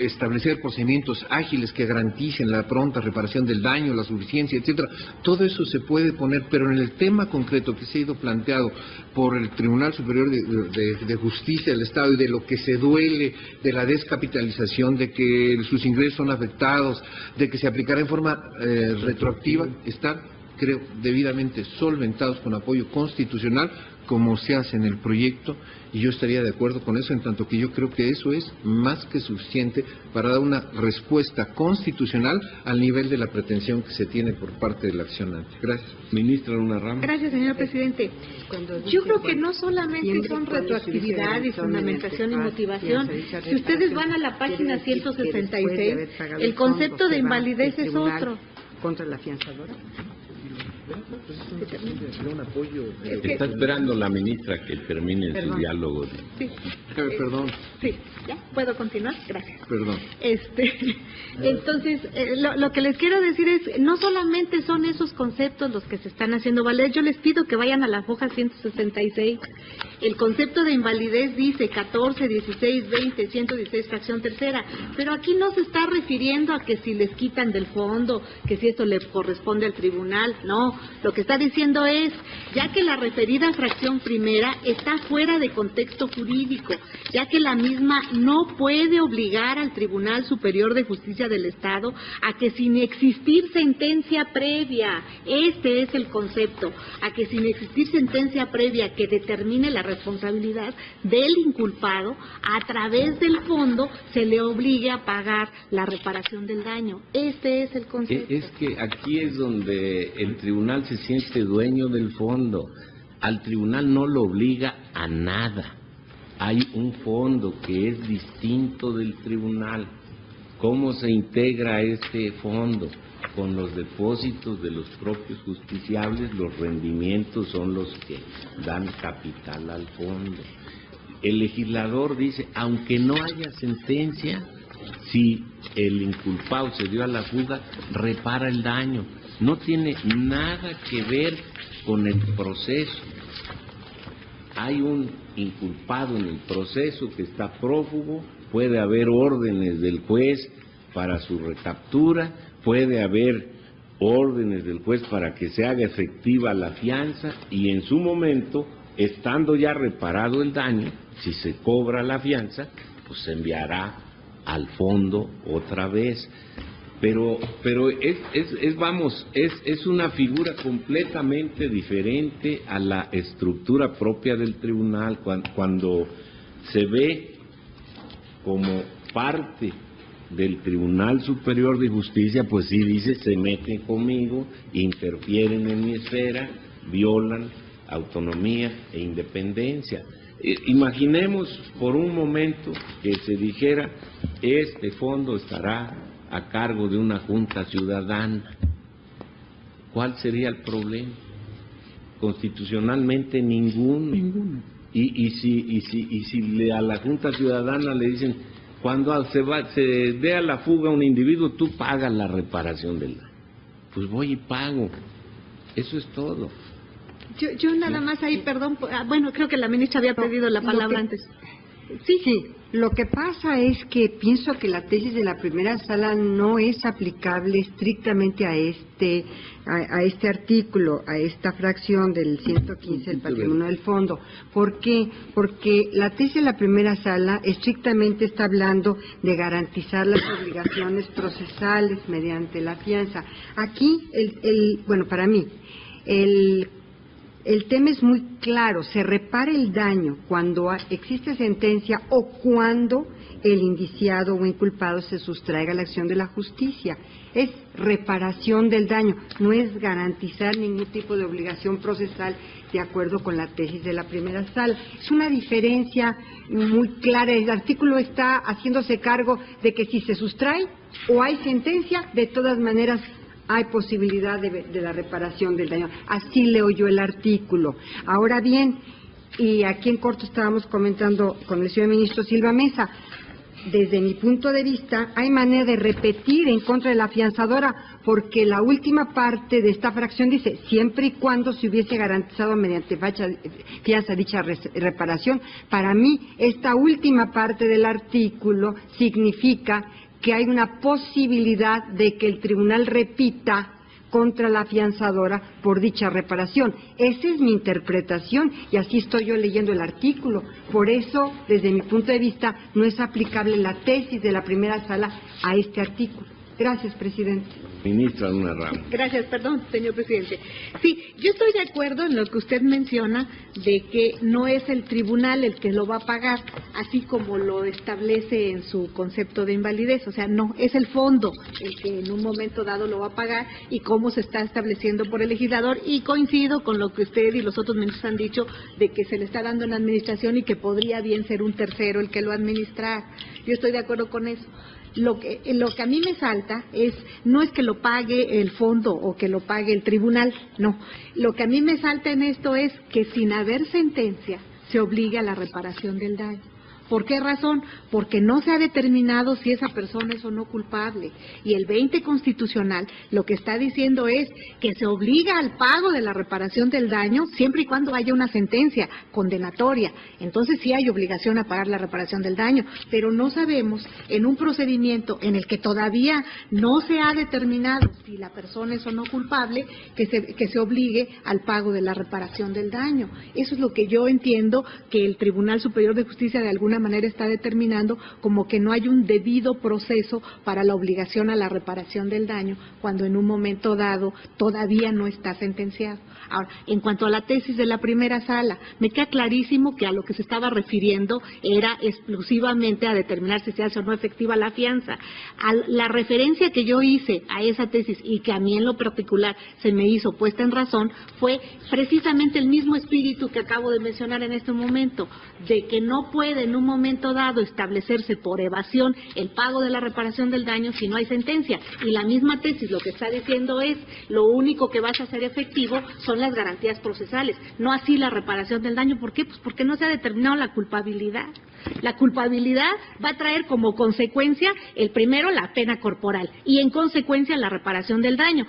establecer procedimientos ágiles que garanticen la pronta reparación del daño, la suficiencia, etcétera. Todo eso se puede poner, pero en el tema concreto que se ha ido planteado por el Tribunal Superior de Justicia del Estado y de lo que se duele de la descapitalización, de que sus ingresos son afectados, de que se aplicará en forma retroactiva, está creo, debidamente solventados con apoyo constitucional, como se hace en el proyecto, y yo estaría de acuerdo con eso, en tanto que yo creo que eso es más que suficiente para dar una respuesta constitucional al nivel de la pretensión que se tiene por parte del accionante. Gracias. Ministra Luna Ramos. Gracias, señor presidente. Yo creo que no solamente son retroactividad y fundamentación y motivación. Si ustedes van a la página 166, el concepto de invalidez es otro. Contra la fianzadora. Está esperando la ministra que termine su diálogo. Sí. Perdón. Sí, ¿ya? ¿Puedo continuar? Gracias. Perdón. Entonces, lo que les quiero decir es, no solamente son esos conceptos los que se están haciendo valer, yo les pido que vayan a la hoja 166. El concepto de invalidez dice 14, 16, 20, 116, fracción tercera, pero aquí no se está refiriendo a que si les quitan del fondo, que si esto le corresponde al tribunal, no. Lo que está diciendo es, ya que la referida fracción primera está fuera de contexto jurídico, ya que la misma no puede obligar al Tribunal Superior de Justicia del Estado a que sin existir sentencia previa, este es el concepto, a que sin existir sentencia previa que determine la responsabilidad del inculpado, a través del fondo se le obligue a pagar la reparación del daño. Este es el concepto. Es que aquí es donde el tribunal se siente dueño del fondo. Al tribunal no lo obliga a nada. Hay un fondo que es distinto del tribunal. ¿Cómo se integra este fondo? Con los depósitos de los propios justiciables, los rendimientos son los que dan capital al fondo. El legislador dice, aunque no haya sentencia, si el inculpado se dio a la fuga, repara el daño. No tiene nada que ver con el proceso. Hay un inculpado en el proceso que está prófugo, puede haber órdenes del juez para su recaptura, puede haber órdenes del juez para que se haga efectiva la fianza y en su momento, estando ya reparado el daño, si se cobra la fianza, pues se enviará al fondo otra vez. Pero es una figura completamente diferente a la estructura propia del tribunal. Cuando se ve como parte del Tribunal Superior de Justicia, pues sí dice, se meten conmigo, interfieren en mi esfera, violan autonomía e independencia. Imaginemos por un momento que se dijera, este fondo estará a cargo de una junta ciudadana. ¿Cuál sería el problema? Constitucionalmente ninguno. Y si a la junta ciudadana le dicen, cuando se dé a la fuga un individuo, tú pagas la reparación del daño. Pues voy y pago. Eso es todo. Yo nada más ahí, perdón, bueno, creo que la ministra había pedido la palabra antes. Sí, lo que pasa es que pienso que la tesis de la primera sala no es aplicable estrictamente a este artículo, a esta fracción del 115 del patrimonio del fondo. ¿Por qué? Porque la tesis de la primera sala estrictamente está hablando de garantizar las obligaciones procesales mediante la fianza. Aquí, bueno, para mí, el tema es muy claro, se repara el daño cuando existe sentencia o cuando el indiciado o inculpado se sustraiga a la acción de la justicia. Es reparación del daño, no es garantizar ningún tipo de obligación procesal de acuerdo con la tesis de la primera sala. Es una diferencia muy clara. El artículo está haciéndose cargo de que si se sustrae o hay sentencia, de todas maneras hay posibilidad de la reparación del daño. Así leo yo el artículo. Ahora bien, y aquí en corto estábamos comentando con el señor ministro Silva Mesa, desde mi punto de vista, hay manera de repetir en contra de la fianzadora, porque la última parte de esta fracción dice, siempre y cuando se hubiese garantizado mediante fianza dicha reparación. Para mí, esta última parte del artículo significa que hay una posibilidad de que el tribunal repita contra la fianzadora por dicha reparación. Esa es mi interpretación y así estoy yo leyendo el artículo. Por eso, desde mi punto de vista, no es aplicable la tesis de la primera sala a este artículo. Gracias, presidente. Ministra Luna Ramos. Gracias, perdón, señor presidente. Sí, yo estoy de acuerdo en lo que usted menciona de que no es el tribunal el que lo va a pagar, así como lo establece en su concepto de invalidez. O sea, no, es el fondo el que en un momento dado lo va a pagar y cómo se está estableciendo por el legislador. Y coincido con lo que usted y los otros ministros han dicho de que se le está dando en la administración y que podría bien ser un tercero el que lo administra. Yo estoy de acuerdo con eso. Lo que a mí me salta no es que lo pague el fondo o que lo pague el tribunal, no. Lo que a mí me salta en esto es que sin haber sentencia se obligue a la reparación del daño. ¿Por qué razón? Porque no se ha determinado si esa persona es o no culpable. Y el 20 constitucional lo que está diciendo es que se obliga al pago de la reparación del daño siempre y cuando haya una sentencia condenatoria. Entonces sí hay obligación a pagar la reparación del daño, pero no sabemos en un procedimiento en el que todavía no se ha determinado si la persona es o no culpable que se obligue al pago de la reparación del daño. Eso es lo que yo entiendo que el Tribunal Superior de Justicia de alguna manera está determinando, como que no hay un debido proceso para la obligación a la reparación del daño cuando en un momento dado todavía no está sentenciado. Ahora, en cuanto a la tesis de la primera sala, me queda clarísimo que a lo que se estaba refiriendo era exclusivamente a determinar si se hace o no efectiva la fianza. La referencia que yo hice a esa tesis y que a mí en lo particular se me hizo puesta en razón fue precisamente el mismo espíritu que acabo de mencionar en este momento, de que no puede en un momento dado establecerse por evasión el pago de la reparación del daño si no hay sentencia. Y la misma tesis lo que está diciendo es, lo único que vas a hacer efectivo son las garantías procesales, no así la reparación del daño. ¿Por qué? Pues porque no se ha determinado la culpabilidad. La culpabilidad va a traer como consecuencia, el primero, la pena corporal y en consecuencia la reparación del daño.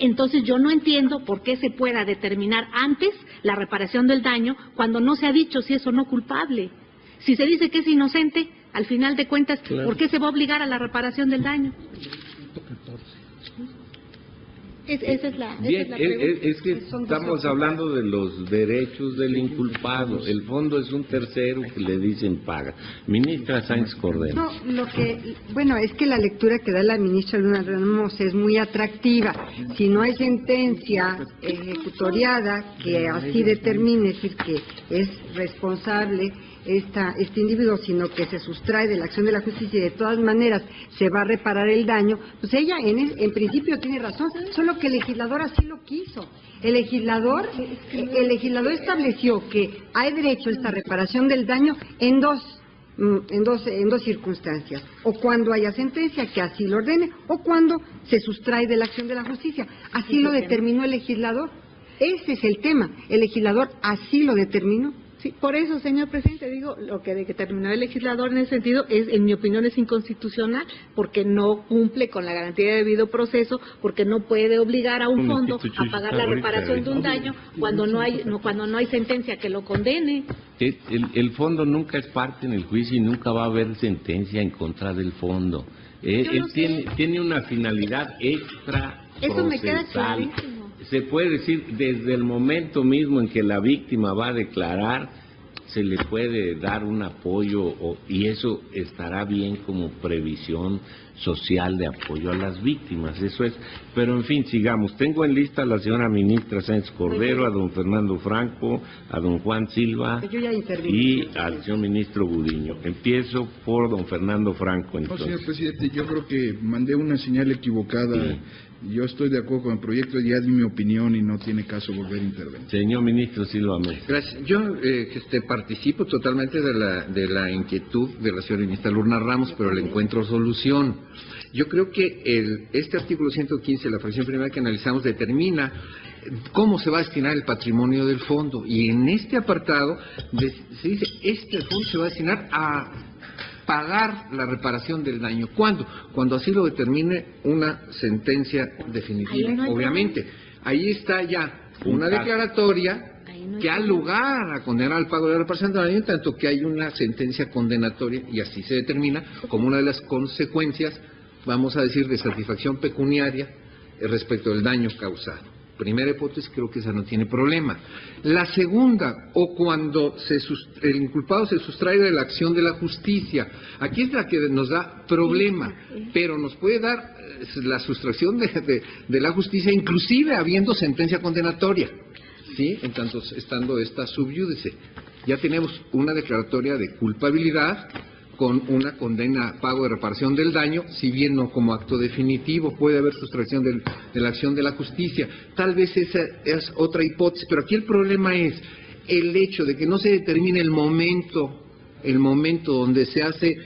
Entonces yo no entiendo por qué se pueda determinar antes la reparación del daño cuando no se ha dicho si es o no culpable. Si se dice que es inocente, al final de cuentas, claro, ¿por qué se va a obligar a la reparación del daño? Esa es la pregunta. Es que estamos hablando de los derechos del inculpado. El fondo es un tercero que le dicen paga. Ministra Sáenz Cordero. No, es que la lectura que da la ministra Luna Ramos es muy atractiva. Si no hay sentencia ejecutoriada que así determine, es decir, que es responsable este individuo, sino que se sustrae de la acción de la justicia y de todas maneras se va a reparar el daño, pues ella en principio tiene razón, solo que el legislador así lo quiso. El legislador estableció que hay derecho a esta reparación del daño en dos circunstancias, o cuando haya sentencia que así lo ordene, o cuando se sustrae de la acción de la justicia. Así lo determinó el legislador. Ese es el tema. El legislador así lo determinó. Sí, por eso, señor presidente, digo, lo que determinó el legislador en ese sentido es, en mi opinión, es inconstitucional, porque no cumple con la garantía de debido proceso, porque no puede obligar a un fondo a pagar la reparación de un daño cuando no hay sentencia que lo condene. El fondo nunca es parte en el juicio y nunca va a haber sentencia en contra del fondo. Él tiene una finalidad extra procesal. Eso me queda clarísimo. Se puede decir, desde el momento mismo en que la víctima va a declarar, se le puede dar un apoyo y eso estará bien como previsión social de apoyo a las víctimas, eso es. Pero en fin, sigamos. Tengo en lista a la señora ministra Sáenz Cordero, a don Fernando Franco, a don Juan Silva y al señor ministro Gudiño. Empiezo por don Fernando Franco. Entonces. No, señor presidente, yo creo que mandé una señal equivocada. Sí. Yo estoy de acuerdo con el proyecto, ya di mi opinión y no tiene caso volver a intervenir. Señor ministro Silva Mesa. Gracias. Yo participo totalmente de la inquietud de la señora ministra Luna Ramos, pero le encuentro solución. Yo creo que este artículo 115, la fracción primera que analizamos, determina cómo se va a destinar el patrimonio del fondo. Y en este apartado se dice, este fondo se va a destinar a pagar la reparación del daño. ¿Cuándo? Cuando así lo determine una sentencia definitiva. Obviamente, ahí está ya una declaratoria que da lugar a condenar al pago de la reparación del daño, en tanto que hay una sentencia condenatoria y así se determina como una de las consecuencias, vamos a decir, de satisfacción pecuniaria respecto del daño causado. primera hipótesis, creo que esa no tiene problema. La segunda, o cuando el inculpado se sustrae de la acción de la justicia, aquí es la que nos da problema, pero nos puede dar la sustracción de la justicia, inclusive habiendo sentencia condenatoria, ¿sí? En tanto estando esta sub judice. Ya tenemos una declaratoria de culpabilidad con una condena, pago de reparación del daño, si bien no como acto definitivo, puede haber sustracción de la acción de la justicia. Tal vez esa es otra hipótesis, pero aquí el problema es el hecho de que no se determine el momento donde se hace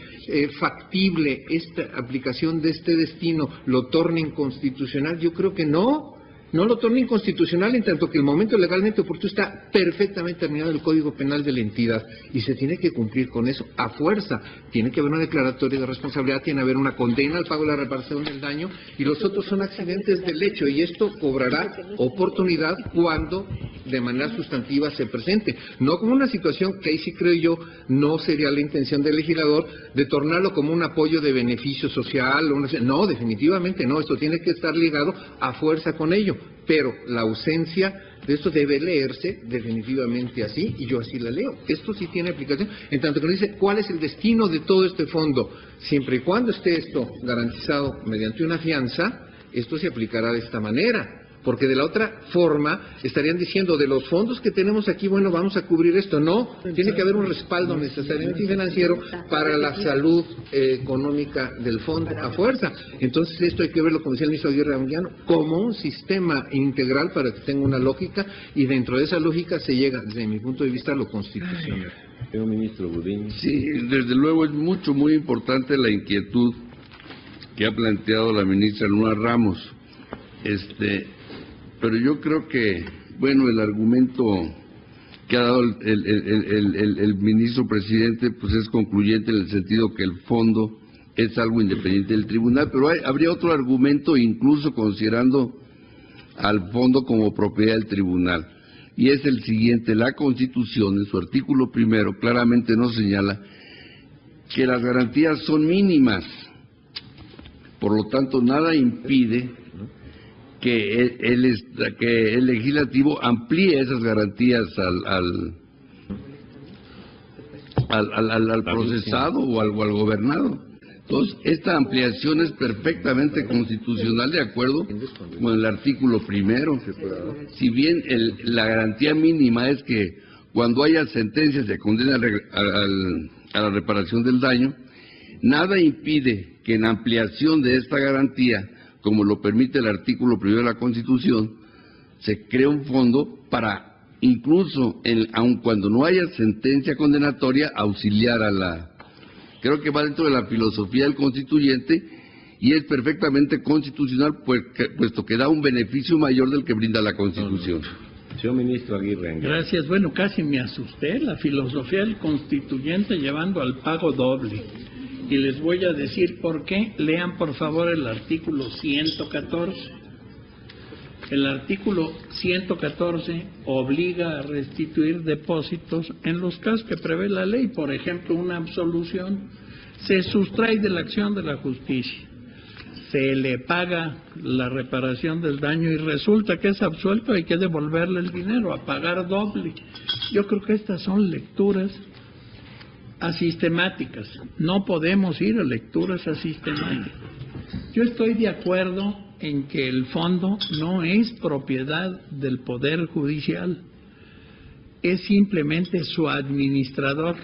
factible esta aplicación de este destino, lo torne inconstitucional. Yo creo que no lo torna inconstitucional en tanto que el momento legalmente oportuno está perfectamente terminado el Código Penal de la entidad y se tiene que cumplir con eso a fuerza. Tiene que haber una declaratoria de responsabilidad, tiene que haber una condena al pago de la reparación del daño y los otros son accidentes del hecho y esto cobrará oportunidad cuando de manera sustantiva se presente. No como una situación que ahí sí creo yo no sería la intención del legislador de tornarlo como un apoyo de beneficio social. No, definitivamente no, esto tiene que estar ligado a fuerza con ello. Pero la ausencia de esto debe leerse definitivamente así, y yo así la leo. Esto sí tiene aplicación, en tanto que nos dice cuál es el destino de todo este fondo. Siempre y cuando esté esto garantizado mediante una fianza, esto se aplicará de esta manera. Porque de la otra forma estarían diciendo de los fondos que tenemos aquí, bueno, vamos a cubrir esto. No, tiene que haber un respaldo necesariamente financiero para la salud económica del fondo a fuerza. Entonces esto hay que verlo, como decía el ministro Aguirre Anguiano, como un sistema integral para que tenga una lógica y dentro de esa lógica se llega, desde mi punto de vista, a lo constitucional. Señor ministro Gudiño. Sí, desde luego es muy importante la inquietud que ha planteado la ministra Luna Ramos. Pero yo creo que, bueno, el argumento que ha dado el ministro presidente pues es concluyente en el sentido que el fondo es algo independiente del tribunal, pero habría otro argumento incluso considerando al fondo como propiedad del tribunal, y es el siguiente: la Constitución en su artículo 1 claramente nos señala que las garantías son mínimas, por lo tanto nada impide que el legislativo amplíe esas garantías al procesado o al gobernado. Entonces, esta ampliación es perfectamente constitucional de acuerdo con el artículo 1. Si bien la garantía mínima es que cuando haya sentencia se condena a la reparación del daño, nada impide que en ampliación de esta garantía, como lo permite el artículo 1 de la Constitución, se crea un fondo para, incluso, aun cuando no haya sentencia condenatoria, auxiliar a la... Creo que va dentro de la filosofía del constituyente y es perfectamente constitucional, puesto que da un beneficio mayor del que brinda la Constitución. Señor ministro Aguirre. Gracias. Bueno, casi me asusté. La filosofía del constituyente llevando al pago doble. Y les voy a decir por qué. Lean por favor el artículo 114. El artículo 114 obliga a restituir depósitos en los casos que prevé la ley. Por ejemplo, una absolución se sustrae de la acción de la justicia, se le paga la reparación del daño y resulta que es absuelto, hay que devolverle el dinero, a pagar doble. Yo creo que estas son lecturas asistemáticas. No podemos ir a lecturas asistemáticas. Yo estoy de acuerdo en que el fondo no es propiedad del Poder Judicial, es simplemente su administrador.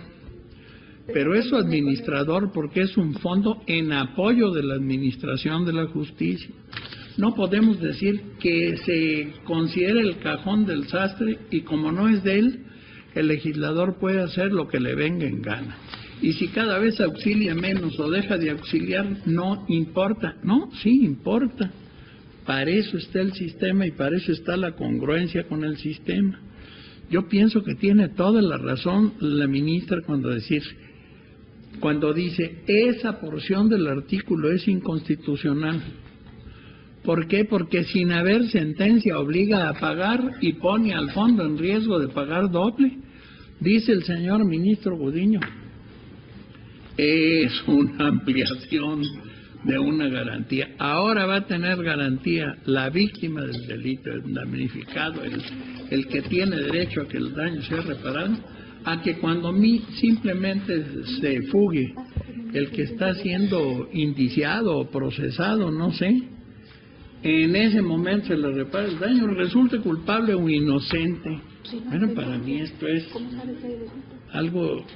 Pero es su administrador porque es un fondo en apoyo de la administración de la justicia. No podemos decir que se considere el cajón del sastre y como no es de él, el legislador puede hacer lo que le venga en gana. Y si cada vez auxilia menos o deja de auxiliar, no importa. No, sí importa. Para eso está el sistema y para eso está la congruencia con el sistema. Yo pienso que tiene toda la razón la ministra cuando dice esa porción del artículo es inconstitucional. ¿Por qué? Porque sin haber sentencia obliga a pagar y pone al fondo en riesgo de pagar doble. Dice el señor ministro Gudiño, es una ampliación de una garantía. Ahora va a tener garantía la víctima del delito, el damnificado, el que tiene derecho a que el daño sea reparado, a que cuando simplemente se fugue el que está siendo indiciado o procesado, no sé, en ese momento se le repara el daño, resulte culpable o inocente. Bueno, para mí esto es algo,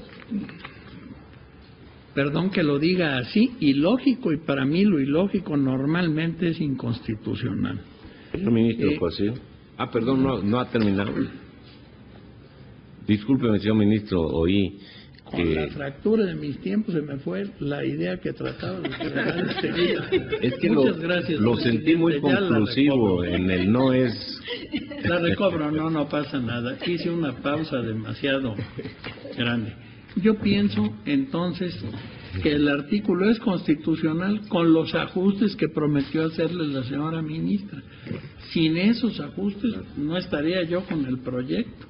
perdón que lo diga así, ilógico, y para mí lo ilógico normalmente es inconstitucional. Señor ministro Cosío. Perdón, no ha terminado. Discúlpeme, señor ministro, oí que... Con la fractura de mis tiempos se me fue la idea que trataba de crear Es que Muchas gracias, lo sentí muy conclusivo, en el no es... La recobro, no pasa nada. Hice una pausa demasiado grande. Yo pienso entonces que el artículo es constitucional con los ajustes que prometió hacerle la señora ministra. Sin esos ajustes no estaría yo con el proyecto,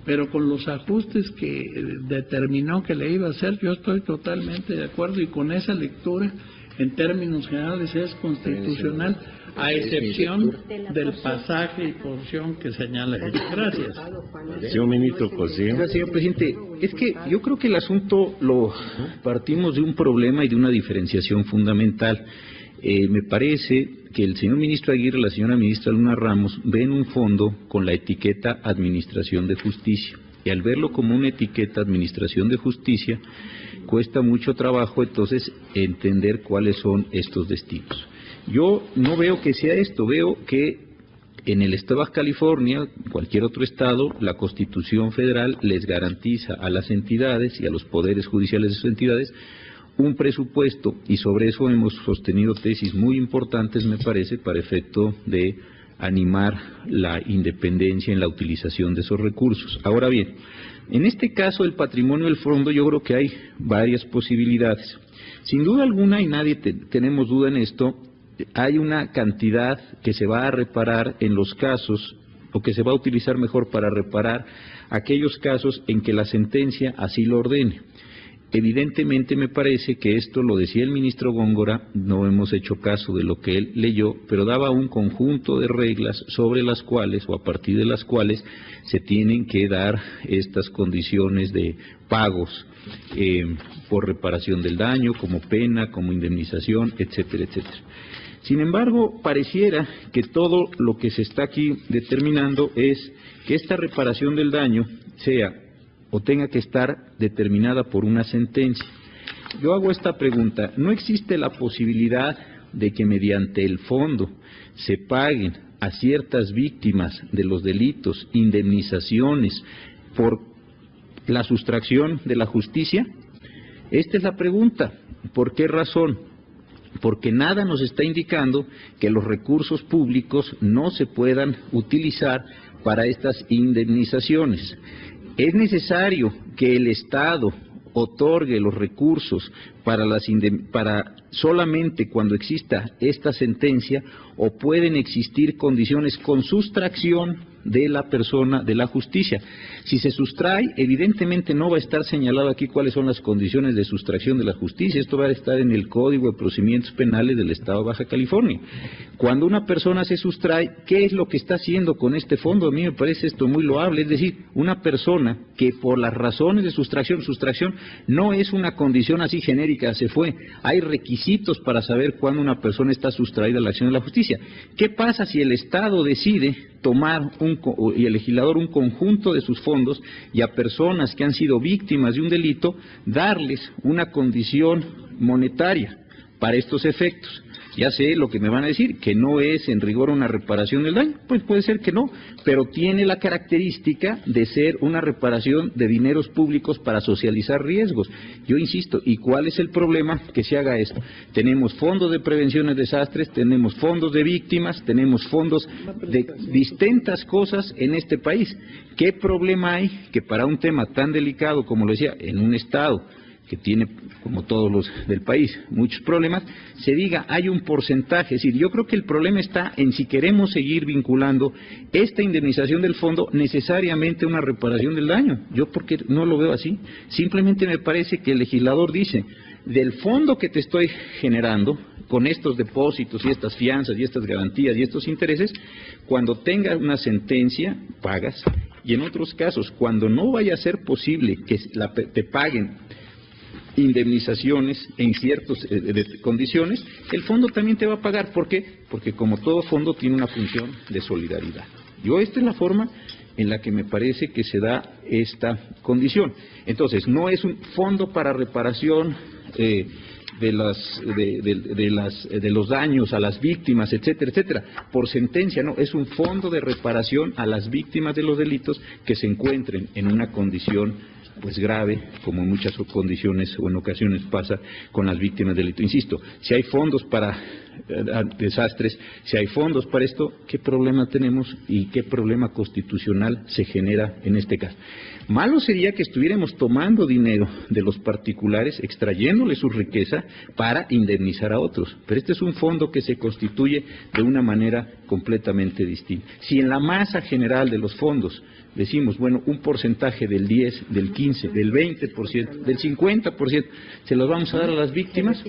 pero con los ajustes que determinó que le iba a hacer, yo estoy totalmente de acuerdo, y con esa lectura, en términos generales, es constitucional, a excepción del pasaje y porción que señala ella. Gracias. Señor ministro Cosío. Gracias, señor presidente. Es que yo creo que el asunto lo partimos de un problema y de una diferenciación fundamental. Me parece que el señor ministro Aguirre y la señora ministra Luna Ramos ven un fondo con la etiqueta Administración de Justicia, y al verlo como una etiqueta Administración de Justicia cuesta mucho trabajo entonces entender cuáles son estos destinos. Yo no veo que sea esto, veo que en el estado de Baja California, cualquier otro estado, la Constitución Federal les garantiza a las entidades y a los poderes judiciales de sus entidades un presupuesto, y sobre eso hemos sostenido tesis muy importantes, me parece, para efecto de animar la independencia en la utilización de esos recursos. Ahora bien, en este caso el patrimonio del fondo yo creo que hay varias posibilidades. Sin duda alguna, y nadie tenemos duda en esto, hay una cantidad que se va a reparar en los casos, o que se va a utilizar mejor para reparar aquellos casos en que la sentencia así lo ordene. Evidentemente me parece que esto lo decía el ministro Góngora, no hemos hecho caso de lo que él leyó, pero daba un conjunto de reglas sobre las cuales, o a partir de las cuales, se tienen que dar estas condiciones de pagos por reparación del daño, como pena, como indemnización, etcétera, etcétera. Sin embargo, pareciera que todo lo que se está aquí determinando es que esta reparación del daño sea o tenga que estar determinada por una sentencia. Yo hago esta pregunta: ¿no existe la posibilidad de que mediante el fondo se paguen a ciertas víctimas de los delitos indemnizaciones por la sustracción de la justicia? Esta es la pregunta. ¿Por qué razón? Porque nada nos está indicando que los recursos públicos no se puedan utilizar para estas indemnizaciones. Es necesario que el Estado otorgue los recursos para solamente cuando exista esta sentencia, o pueden existir condiciones con sustracción de la persona de la justicia. Si se sustrae, evidentemente no va a estar señalado aquí cuáles son las condiciones de sustracción de la justicia. Esto va a estar en el Código de Procedimientos Penales del Estado de Baja California. Cuando una persona se sustrae, ¿qué es lo que está haciendo con este fondo? A mí me parece esto muy loable. Es decir, una persona que por las razones de sustracción no es una condición así genérica, se fue. Hay requisitos para saber cuándo una persona está sustraída a la acción de la justicia. ¿Qué pasa si el Estado decide tomar y el legislador un conjunto de sus fondos y a personas que han sido víctimas de un delito darles una condición monetaria para estos efectos? Ya sé lo que me van a decir, que no es en rigor una reparación del daño. Pues puede ser que no, pero tiene la característica de ser una reparación de dineros públicos para socializar riesgos. Yo insisto, ¿y cuál es el problema que se haga esto? Tenemos fondos de prevención de desastres, tenemos fondos de víctimas, tenemos fondos de distintas cosas en este país. ¿Qué problema hay que para un tema tan delicado como lo decía, en un estado que tiene, como todos los del país, muchos problemas, se diga hay un porcentaje? Es decir, yo creo que el problema está en si queremos seguir vinculando esta indemnización del fondo necesariamente a una reparación del daño. Yo porque no lo veo así. Simplemente me parece que el legislador dice, del fondo que te estoy generando, con estos depósitos y estas fianzas y estas garantías y estos intereses, cuando tengas una sentencia, pagas. Y en otros casos, cuando no vaya a ser posible que te paguen indemnizaciones en ciertas condiciones, el fondo también te va a pagar. ¿Por qué? Porque como todo fondo tiene una función de solidaridad. Esta es la forma en la que me parece que se da esta condición. Entonces, no es un fondo para reparación de los daños a las víctimas, etcétera, etcétera, por sentencia, no, es un fondo de reparación a las víctimas de los delitos que se encuentren en una condición pues grave, como en muchas condiciones o en ocasiones pasa con las víctimas de delito. Insisto, si hay fondos para desastres, si hay fondos para esto, ¿qué problema tenemos y qué problema constitucional se genera en este caso? Malo sería que estuviéramos tomando dinero de los particulares, extrayéndole su riqueza para indemnizar a otros. Pero este es un fondo que se constituye de una manera completamente distinta. Si en la masa general de los fondos decimos, bueno, un porcentaje del 10, del 15, del 20%, del 50%, se los vamos a dar a las víctimas,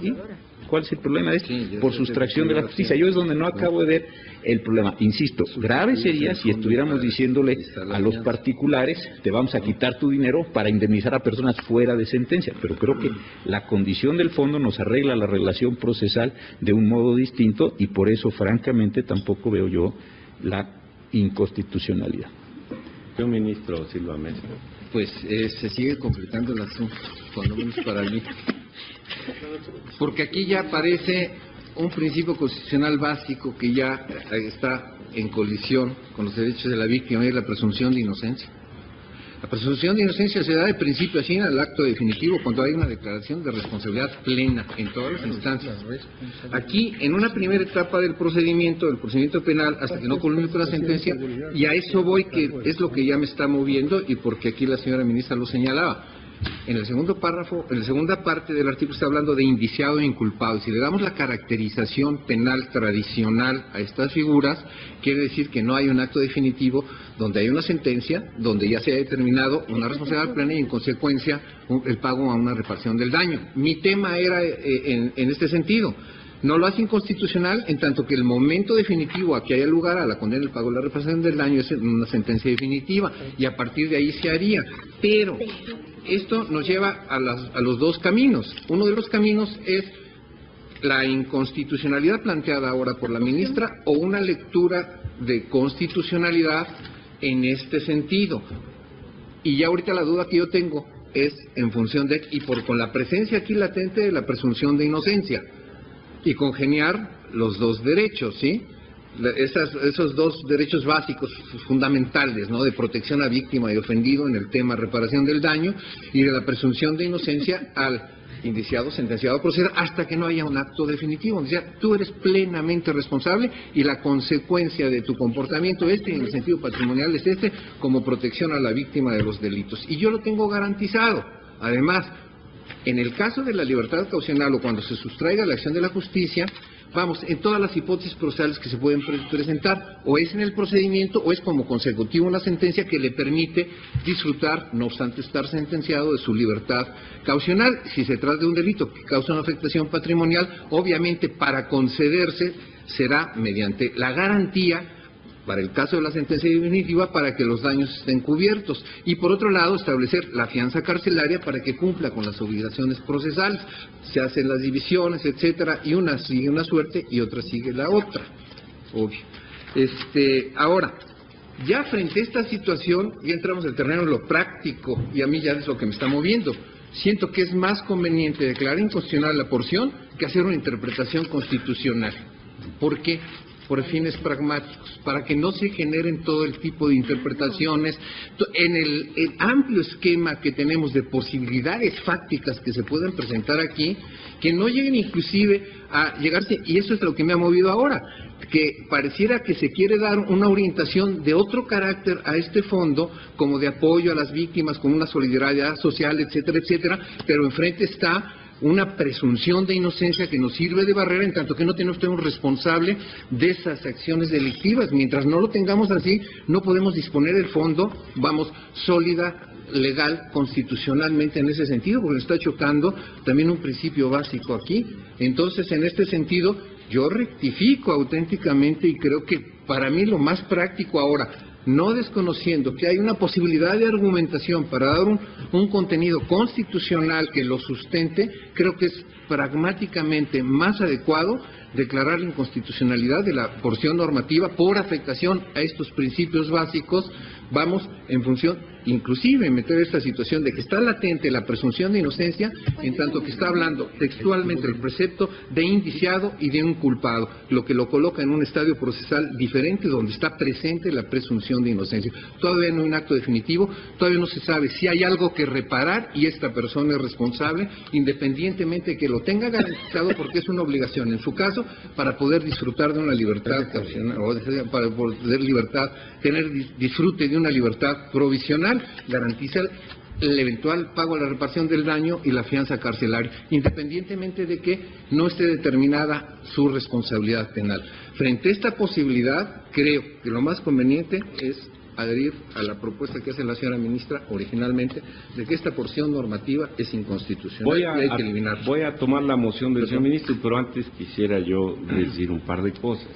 ¿y cuál es el problema de esto? Por sustracción de la justicia. Yo es donde no acabo de ver el problema. Insisto, grave sería si estuviéramos diciéndole a los particulares, te vamos a quitar tu dinero para indemnizar a personas fuera de sentencia, pero creo que la condición del fondo nos arregla la relación procesal de un modo distinto y por eso, francamente, tampoco veo yo la inconstitucionalidad. Señor ministro Silva Mesa. Pues se sigue completando el asunto, cuando menos para mí. Porque aquí ya aparece un principio constitucional básico que ya está en colisión con los derechos de la víctima, y es la presunción de inocencia. La presunción de inocencia se da de principio así en el acto definitivo cuando hay una declaración de responsabilidad plena en todas las instancias. Aquí, en una primera etapa del procedimiento penal, hasta que no culmine con la sentencia, y a eso voy, que es lo que ya me está moviendo, y porque aquí la señora ministra lo señalaba. En el segundo párrafo, en la segunda parte del artículo está hablando de indiciado e inculpado. Y si le damos la caracterización penal tradicional a estas figuras, quiere decir que no hay un acto definitivo donde hay una sentencia, donde ya se ha determinado una responsabilidad plena y en consecuencia el pago a una reparación del daño. Mi tema era en este sentido. No lo hace inconstitucional en tanto que el momento definitivo a que haya lugar a la condena, el pago de la reparación del daño es una sentencia definitiva y a partir de ahí se haría. Pero esto nos lleva a los dos caminos. Uno de los caminos es la inconstitucionalidad planteada ahora por la ministra o una lectura de constitucionalidad en este sentido. Y ya ahorita la duda que yo tengo es en función de, con la presencia aquí latente de la presunción de inocencia y congeniar los dos derechos, ¿sí? Esos dos derechos básicos fundamentales, ¿no? De protección a víctima y ofendido en el tema reparación del daño y de la presunción de inocencia al indiciado, sentenciado a proceder hasta que no haya un acto definitivo. O sea, tú eres plenamente responsable y la consecuencia de tu comportamiento en el sentido patrimonial es como protección a la víctima de los delitos. Y yo lo tengo garantizado. Además, en el caso de la libertad caucional o cuando se sustraiga la acción de la justicia, vamos, en todas las hipótesis procesales que se pueden presentar, o es en el procedimiento o es como consecutivo una sentencia que le permite disfrutar, no obstante estar sentenciado, de su libertad caucional. Si se trata de un delito que causa una afectación patrimonial, obviamente para concederse será mediante la garantía para el caso de la sentencia definitiva para que los daños estén cubiertos y por otro lado establecer la fianza carcelaria para que cumpla con las obligaciones procesales. Se hacen las divisiones, etcétera, y una sigue una suerte y otra sigue la otra, obvio. Ahora, ya frente a esta situación, ya entramos en el terreno de lo práctico y a mí ya es lo que me está moviendo. Siento que es más conveniente declarar inconstitucional la porción que hacer una interpretación constitucional. ¿Por qué? Por fines pragmáticos, para que no se generen todo el tipo de interpretaciones, en el amplio esquema que tenemos de posibilidades fácticas que se pueden presentar aquí, que no lleguen inclusive a llegarse, y eso es lo que me ha movido ahora, que pareciera que se quiere dar una orientación de otro carácter a este fondo, como de apoyo a las víctimas, con una solidaridad social, etcétera, etcétera, pero enfrente está una presunción de inocencia que nos sirve de barrera en tanto que no tenemos un responsable de esas acciones delictivas. Mientras no lo tengamos así, no podemos disponer del fondo, sólida, legal, constitucionalmente en ese sentido, porque está chocando también un principio básico aquí. Entonces, en este sentido, yo rectifico auténticamente y creo que para mí lo más práctico ahora, no desconociendo que hay una posibilidad de argumentación para dar un contenido constitucional que lo sustente, creo que es pragmáticamente más adecuado declarar la inconstitucionalidad de la porción normativa por afectación a estos principios básicos. Vamos en función, inclusive meter esta situación de que está latente la presunción de inocencia, en tanto que está hablando textualmente el precepto de indiciado y de un culpado, lo que lo coloca en un estadio procesal diferente donde está presente la presunción de inocencia. Todavía no hay un acto definitivo, todavía no se sabe si hay algo que reparar y esta persona es responsable, independientemente de que lo tenga garantizado, porque es una obligación en su caso para poder disfrutar de una libertad, o para poder tener disfrute de una libertad provisional, garantiza el eventual pago a la reparación del daño y la fianza carcelaria, independientemente de que no esté determinada su responsabilidad penal. Frente a esta posibilidad, creo que lo más conveniente es adherir a la propuesta que hace la señora ministra originalmente, de que esta porción normativa es inconstitucional y hay que eliminarla. Voy a tomar la moción del señor ministro, pero antes quisiera yo decir un par de cosas.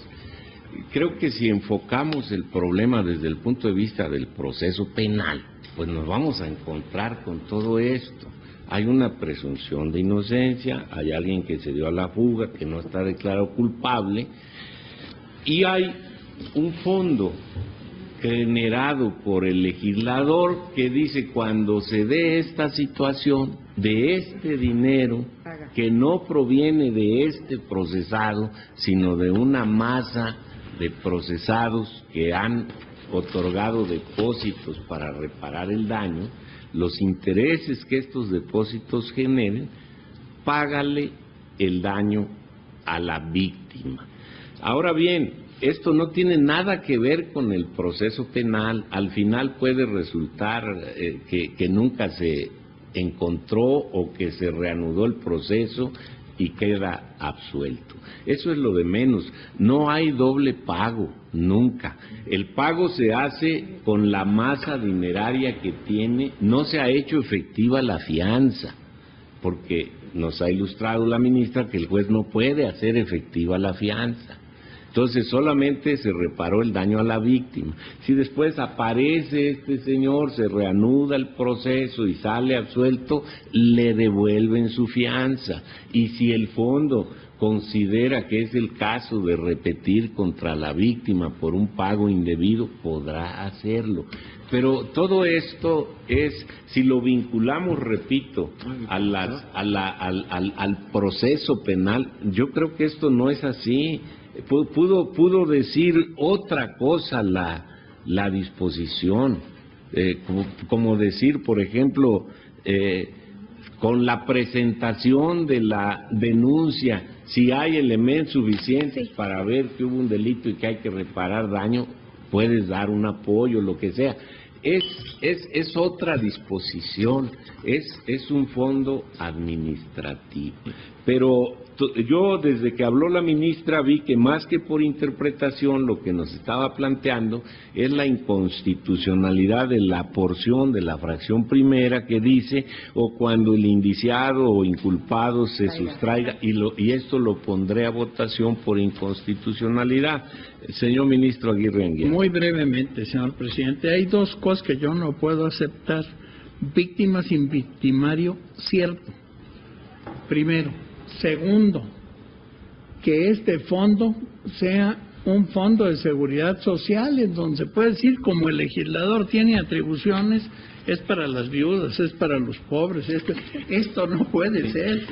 Creo que si enfocamos el problema desde el punto de vista del proceso penal, pues nos vamos a encontrar con todo esto. Hay una presunción de inocencia, hay alguien que se dio a la fuga, que no está declarado culpable, y hay un fondo generado por el legislador que dice: cuando se dé esta situación, de este dinero que no proviene de este procesado, sino de una masa de procesados que han otorgado depósitos para reparar el daño, los intereses que estos depósitos generen, págale el daño a la víctima. Ahora bien, esto no tiene nada que ver con el proceso penal. Al final puede resultar que nunca se encontró o que se reanudó el proceso y queda absuelto. Eso es lo de menos. No hay doble pago, nunca. El pago se hace con la masa dineraria que tiene. No se ha hecho efectiva la fianza, porque nos ha ilustrado la ministra que el juez no puede hacer efectiva la fianza. Entonces solamente se reparó el daño a la víctima. Si después aparece este señor, se reanuda el proceso y sale absuelto, le devuelven su fianza. Y si el fondo considera que es el caso de repetir contra la víctima por un pago indebido, podrá hacerlo. Pero todo esto es, si lo vinculamos, repito, al proceso penal, yo creo que esto no es así. Pudo decir otra cosa la disposición, como decir, por ejemplo, con la presentación de la denuncia, si hay elementos suficientes para ver que hubo un delito y que hay que reparar daño, puedes dar un apoyo, lo que sea. Es otra disposición, es un fondo administrativo. Pero yo, desde que habló la ministra, vi que más que por interpretación, lo que nos estaba planteando es la inconstitucionalidad de la porción de la fracción primera que dice: o cuando el indiciado o inculpado se sustraiga, y esto lo pondré a votación por inconstitucionalidad. Señor ministro Aguirre Anguiano. Muy brevemente, señor presidente, hay dos cosas que yo no puedo aceptar. Víctimas sin victimario, cierto. Primero. Segundo, que este fondo sea un fondo de seguridad social, en donde se puede decir, como el legislador tiene atribuciones, es para las viudas, es para los pobres. Esto no puede ser.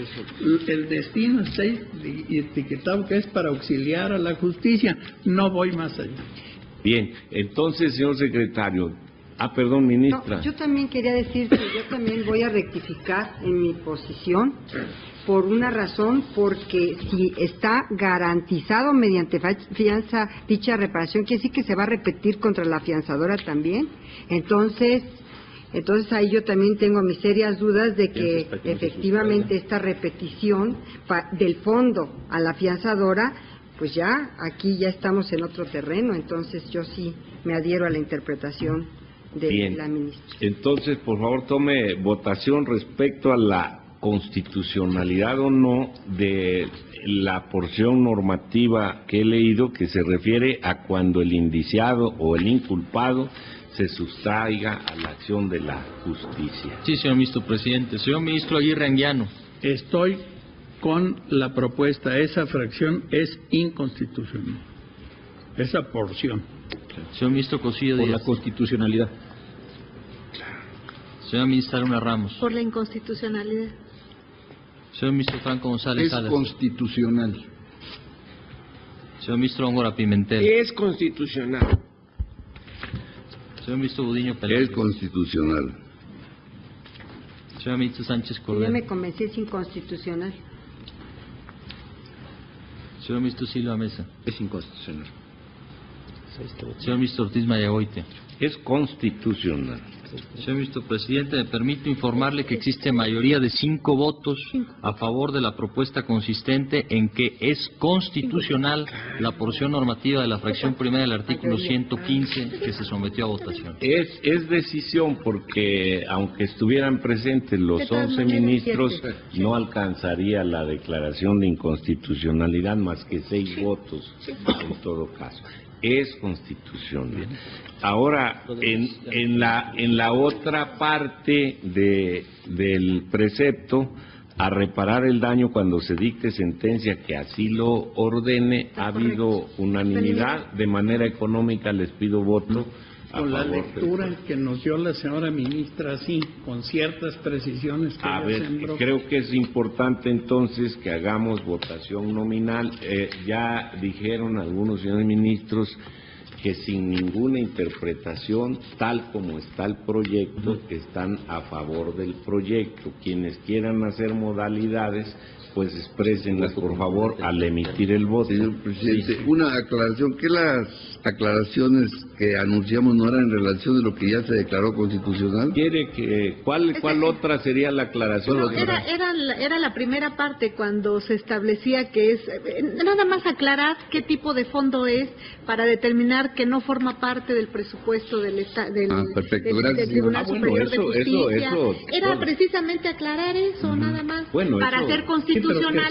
El destino está etiquetado que es para auxiliar a la justicia. No voy más allá. Bien, entonces, señor secretario. Perdón, ministra. No, yo también quería decir que yo también voy a rectificar en mi posición, por una razón, porque si está garantizado mediante fianza dicha reparación, quiere decir que se va a repetir contra la fianzadora también. Entonces, Entonces ahí yo también tengo mis serias dudas de que efectivamente esta repetición del fondo a la afianzadora, pues ya aquí ya estamos en otro terreno. Entonces yo sí me adhiero a la interpretación de la ministra. Entonces, por favor, tome votación respecto a la constitucionalidad o no de la porción normativa que he leído, que se refiere a cuando el indiciado o el inculpado se sustraiga a la acción de la justicia. Sí, señor ministro presidente. Señor ministro Aguirre Anguiano. Estoy con la propuesta. Esa fracción es inconstitucional. Esa porción. Señor ministro Cosío Díaz. Por la constitucionalidad. Señora ministra Luna Ramos. Por la inconstitucionalidad. Señor ministro Franco González Salas. Es constitucional. Señor ministro Góngora Pimentel. Es constitucional. Señor ministro Budiño Pelayo. Es constitucional. Señor ministro Sánchez Ya Cordero. me convencí, es inconstitucional. Señor ministro Silva Mesa. Es inconstitucional. Señor ministro Ortiz Mayagoite. Es constitucional. Señor ministro presidente, me permito informarle que existe mayoría de 5 votos a favor de la propuesta consistente en que es constitucional la porción normativa de la fracción primera del artículo 115 que se sometió a votación. Es decisión porque, aunque estuvieran presentes los 11 ministros, no alcanzaría la declaración de inconstitucionalidad más que 6 votos en todo caso. Es constitucional. Ahora, en la otra parte del precepto, a reparar el daño cuando se dicte sentencia que así lo ordene, ha habido unanimidad. De manera económica les pido voto a Con la favor lectura que nos dio la señora ministra, sí, con ciertas precisiones que A ella ver, sembró. creo que es importante entonces que hagamos votación nominal. Ya dijeron algunos señores ministros que sin ninguna interpretación, tal como está el proyecto, están a favor del proyecto. Quienes quieran hacer modalidades, pues exprésenlas por favor al emitir el voto. Señor presidente, una aclaración, que las aclaraciones que anunciamos no eran en relación de lo que ya se declaró constitucional. ¿Quiere que cuál otra sería la aclaración? No, era la primera parte cuando se establecía que es nada más aclarar qué tipo de fondo es para determinar que no forma parte del presupuesto del perfecto, gracias, del Tribunal señor. Superior de Justicia. Era Bueno. precisamente aclarar eso, nada más, Bueno, para eso- hacer constitucional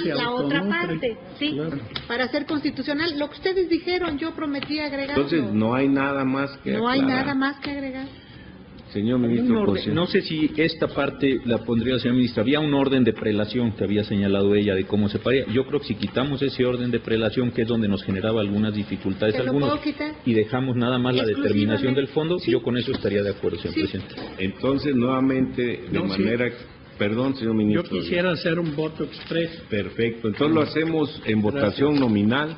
Sí, pero que se la otra autonombre. parte, sí, Claro. para hacer constitucional lo que ustedes dijeron, yo prometí agregarlo. Entonces no hay nada más que No hay aclarar. nada más que agregar. Señor Un ministro orden, Cosío. no sé si esta parte la pondría la señora ministra. Había un orden de prelación que había señalado ella de cómo se paría. Yo creo que si quitamos ese orden de prelación, que es donde nos generaba algunas dificultades ¿Te lo algunos, puedo quitar? y dejamos nada más la determinación del fondo, Sí. yo con eso estaría de acuerdo, señor Sí. presidente. Entonces, nuevamente, de No, sí. manera... Perdón, señor Yo ministro. quisiera hacer un voto expreso. Perfecto. Entonces lo hacemos en votación nominal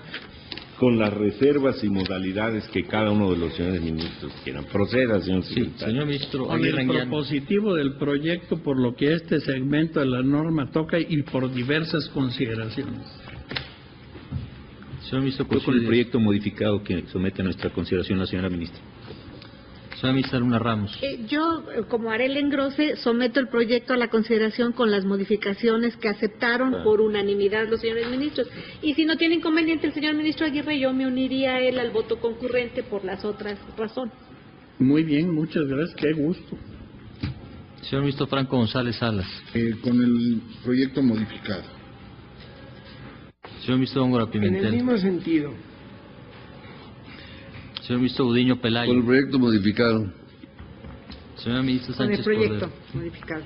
con las reservas y modalidades que cada uno de los señores ministros quieran. Proceda, señor Sí, secretario. señor ministro Con Aguirre el Anguiano. propositivo del proyecto, por lo que este segmento de la norma toca y por diversas consideraciones. Señor ministro Yo con Cosío el Díaz. proyecto modificado que somete a nuestra consideración la señora ministra. Señora ministra Luna Ramos. Yo, como haré el engrose, someto el proyecto a la consideración con las modificaciones que aceptaron por unanimidad los señores ministros. Y si no tiene inconveniente el señor ministro Aguirre, yo me uniría a él al voto concurrente por las otras razones. Muy bien, muchas gracias, qué gusto. Señor ministro Franco González Salas. Con el proyecto modificado. Señor ministro Góngora En Pimentel. el mismo sentido. Señor ministro Budiño Pelayo. Con el proyecto modificado. Señor ministro Con el Sánchez proyecto Cordero. modificado.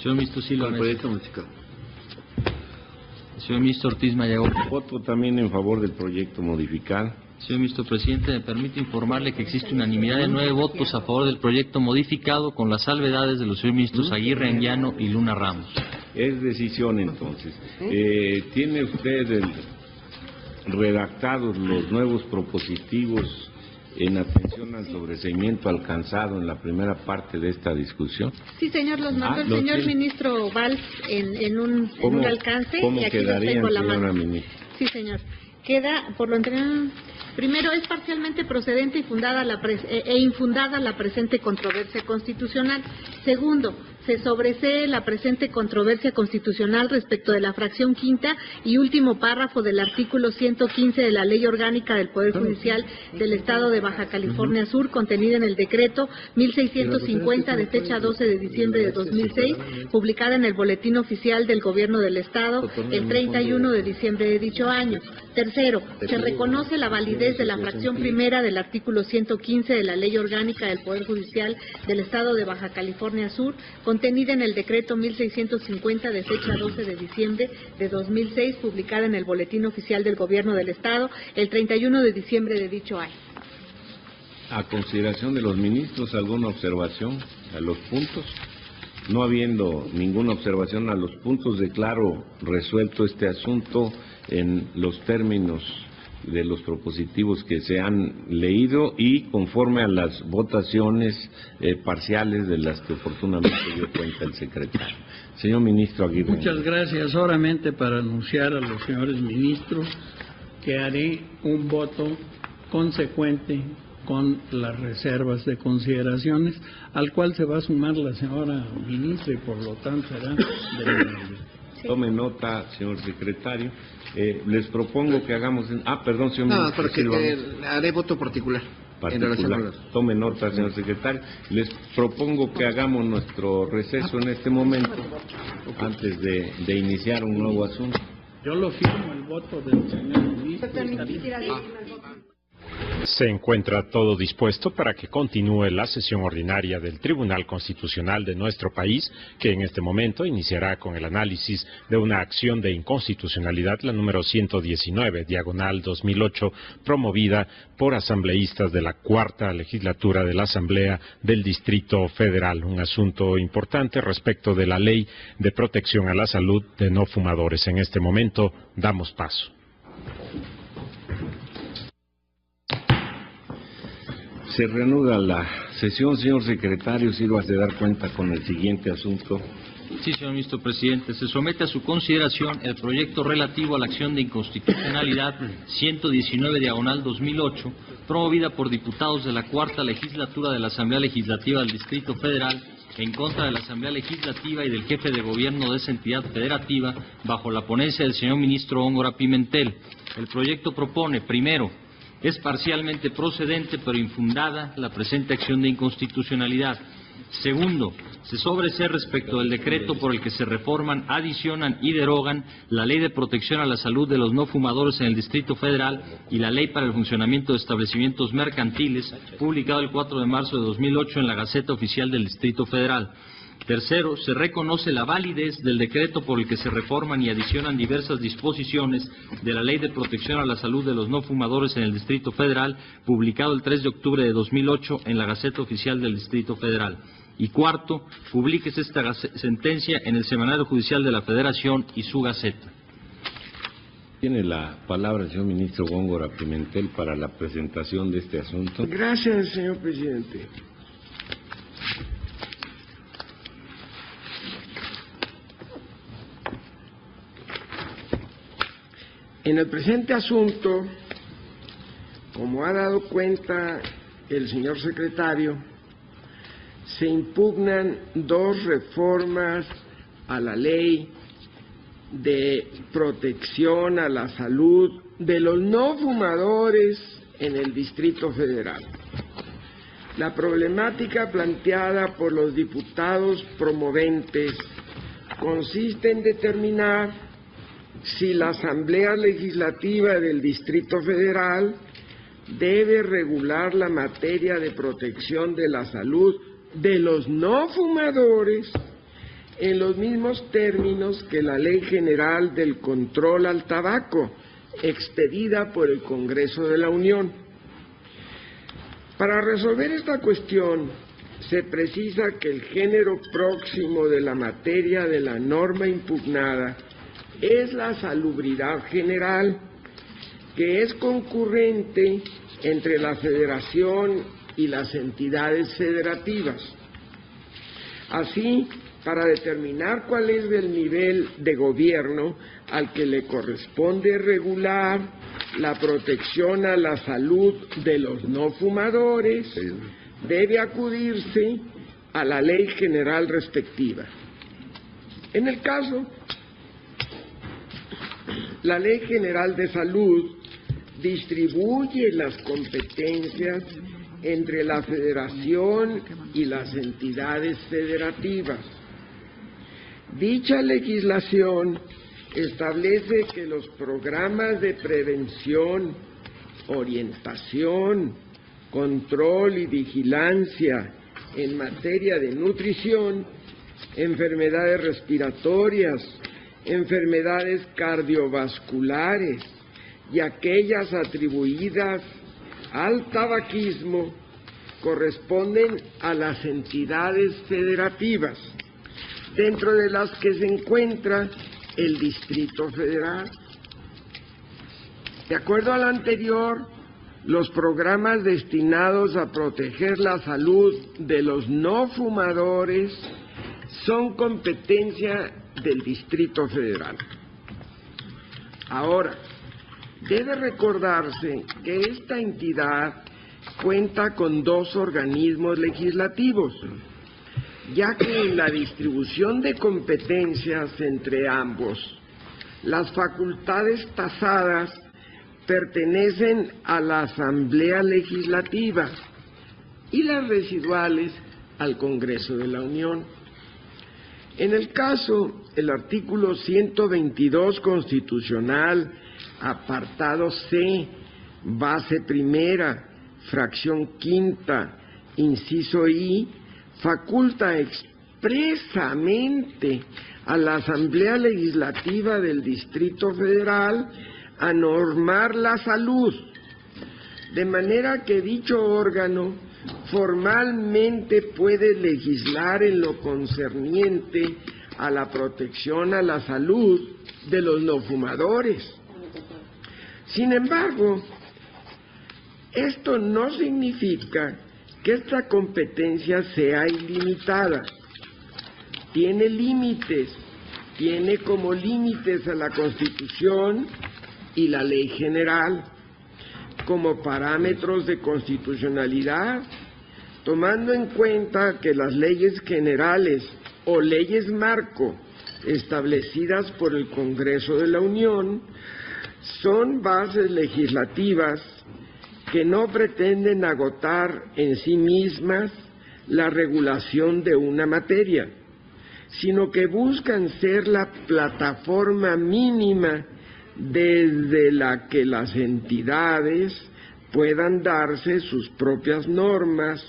Señor ministro Silva Con el Mesa. proyecto modificado. Señor ministro Ortiz Mayagoite. Voto también en favor del proyecto modificado. Señor ministro presidente, me permite informarle que existe unanimidad de 9 votos a favor del proyecto modificado con las salvedades de los señores ministros Aguirre Anguiano y Luna Ramos. Es decisión entonces. ¿Tiene usted redactados los nuevos propositivos en atención al sobreseimiento alcanzado en la primera parte de esta discusión? Sí, señor, los mandó el los señor tiene. ministro Valls en un alcance ¿Cómo y aquí los quedarían, tengo a la señora mano. ministra? Sí, señor. queda, por lo anterior, primero, es parcialmente procedente y infundada la presente controversia constitucional. Segundo, se sobresee la presente controversia constitucional respecto de la fracción quinta y último párrafo del artículo 115 de la Ley Orgánica del Poder Judicial del Estado de Baja California Sur, contenida en el decreto 1650 de fecha 12 de diciembre de 2006, publicada en el Boletín Oficial del Gobierno del Estado el 31 de diciembre de dicho año. Tercero, se reconoce la validez de la fracción primera del artículo 115 de la Ley Orgánica del Poder Judicial del Estado de Baja California Sur, contenida en el decreto 1650 de fecha 12 de diciembre de 2006, publicada en el Boletín Oficial del Gobierno del Estado el 31 de diciembre de dicho año. A consideración de los ministros, ¿alguna observación a los puntos? No habiendo ninguna observación a los puntos, declaro resuelto este asunto en los términos de los propositivos que se han leído y conforme a las votaciones parciales de las que oportunamente dio cuenta el secretario. Señor ministro Aguirre. Muchas gracias. Solamente para anunciar a los señores ministros que haré un voto consecuente con las reservas de consideraciones, al cual se va a sumar la señora ministra y por lo tanto será de... Tome nota, señor secretario. Les propongo que hagamos... perdón, señor ministro. Porque haré voto particular. Tome nota, señor secretario. Les propongo que hagamos nuestro receso en este momento, antes de iniciar un nuevo asunto. Yo lo firmo, el voto del señor ministro. Se encuentra todo dispuesto para que continúe la sesión ordinaria del Tribunal Constitucional de nuestro país, que en este momento iniciará con el análisis de una acción de inconstitucionalidad, la número 119, diagonal 2008, promovida por asambleístas de la cuarta legislatura de la Asamblea del Distrito Federal. Un asunto importante respecto de la Ley de Protección a la Salud de No Fumadores. En este momento damos paso. Se reanuda la sesión, señor secretario, sírvase de dar cuenta con el siguiente asunto. Sí, señor ministro presidente. Se somete a su consideración el proyecto relativo a la acción de inconstitucionalidad 119 diagonal 2008, promovida por diputados de la cuarta legislatura de la Asamblea Legislativa del Distrito Federal en contra de la Asamblea Legislativa y del jefe de gobierno de esa entidad federativa, bajo la ponencia del señor ministro Góngora Pimentel. El proyecto propone, primero, es parcialmente procedente pero infundada la presente acción de inconstitucionalidad. Segundo, se sobresee respecto del decreto por el que se reforman, adicionan y derogan la Ley de Protección a la Salud de los No Fumadores en el Distrito Federal y la Ley para el Funcionamiento de Establecimientos Mercantiles, publicado el 4 de marzo de 2008 en la Gaceta Oficial del Distrito Federal. Tercero, se reconoce la validez del decreto por el que se reforman y adicionan diversas disposiciones de la Ley de Protección a la Salud de los No Fumadores en el Distrito Federal, publicado el 3 de octubre de 2008 en la Gaceta Oficial del Distrito Federal. Y cuarto, publíquese esta sentencia en el Semanario Judicial de la Federación y su Gaceta. Tiene la palabra el señor ministro Góngora Pimentel para la presentación de este asunto. Gracias, señor presidente. En el presente asunto, como ha dado cuenta el señor secretario, se impugnan dos reformas a la ley de protección a la salud de los no fumadores en el Distrito Federal. La problemática planteada por los diputados promoventes consiste en determinar si la Asamblea Legislativa del Distrito Federal debe regular la materia de protección de la salud de los no fumadores en los mismos términos que la Ley General del Control al Tabaco, expedida por el Congreso de la Unión. Para resolver esta cuestión, se precisa que el género próximo de la materia de la norma impugnada es la salubridad general, que es concurrente entre la Federación y las entidades federativas. Así, para determinar cuál es el nivel de gobierno al que le corresponde regular la protección a la salud de los no fumadores, debe acudirse a la ley general respectiva. En el caso, la Ley General de Salud distribuye las competencias entre la Federación y las entidades federativas. Dicha legislación establece que los programas de prevención, orientación, control y vigilancia en materia de nutrición, enfermedades respiratorias, enfermedades cardiovasculares y aquellas atribuidas al tabaquismo corresponden a las entidades federativas, dentro de las que se encuentra el Distrito Federal. De acuerdo al anterior, los programas destinados a proteger la salud de los no fumadores son competencia del Distrito Federal. Ahora, debe recordarse que esta entidad cuenta con dos organismos legislativos, ya que en la distribución de competencias entre ambos, las facultades tasadas pertenecen a la Asamblea Legislativa y las residuales al Congreso de la Unión. En el caso, el artículo 122 constitucional, apartado C, base primera, fracción quinta, inciso I, faculta expresamente a la Asamblea Legislativa del Distrito Federal a normar la salud, de manera que dicho órgano formalmente puede legislar en lo concerniente a la protección a la salud de los no fumadores. Sin embargo, esto no significa que esta competencia sea ilimitada. Tiene límites, tiene como límites a la Constitución y la Ley General como parámetros de constitucionalidad, tomando en cuenta que las leyes generales o leyes marco establecidas por el Congreso de la Unión son bases legislativas que no pretenden agotar en sí mismas la regulación de una materia, sino que buscan ser la plataforma mínima desde la que las entidades puedan darse sus propias normas,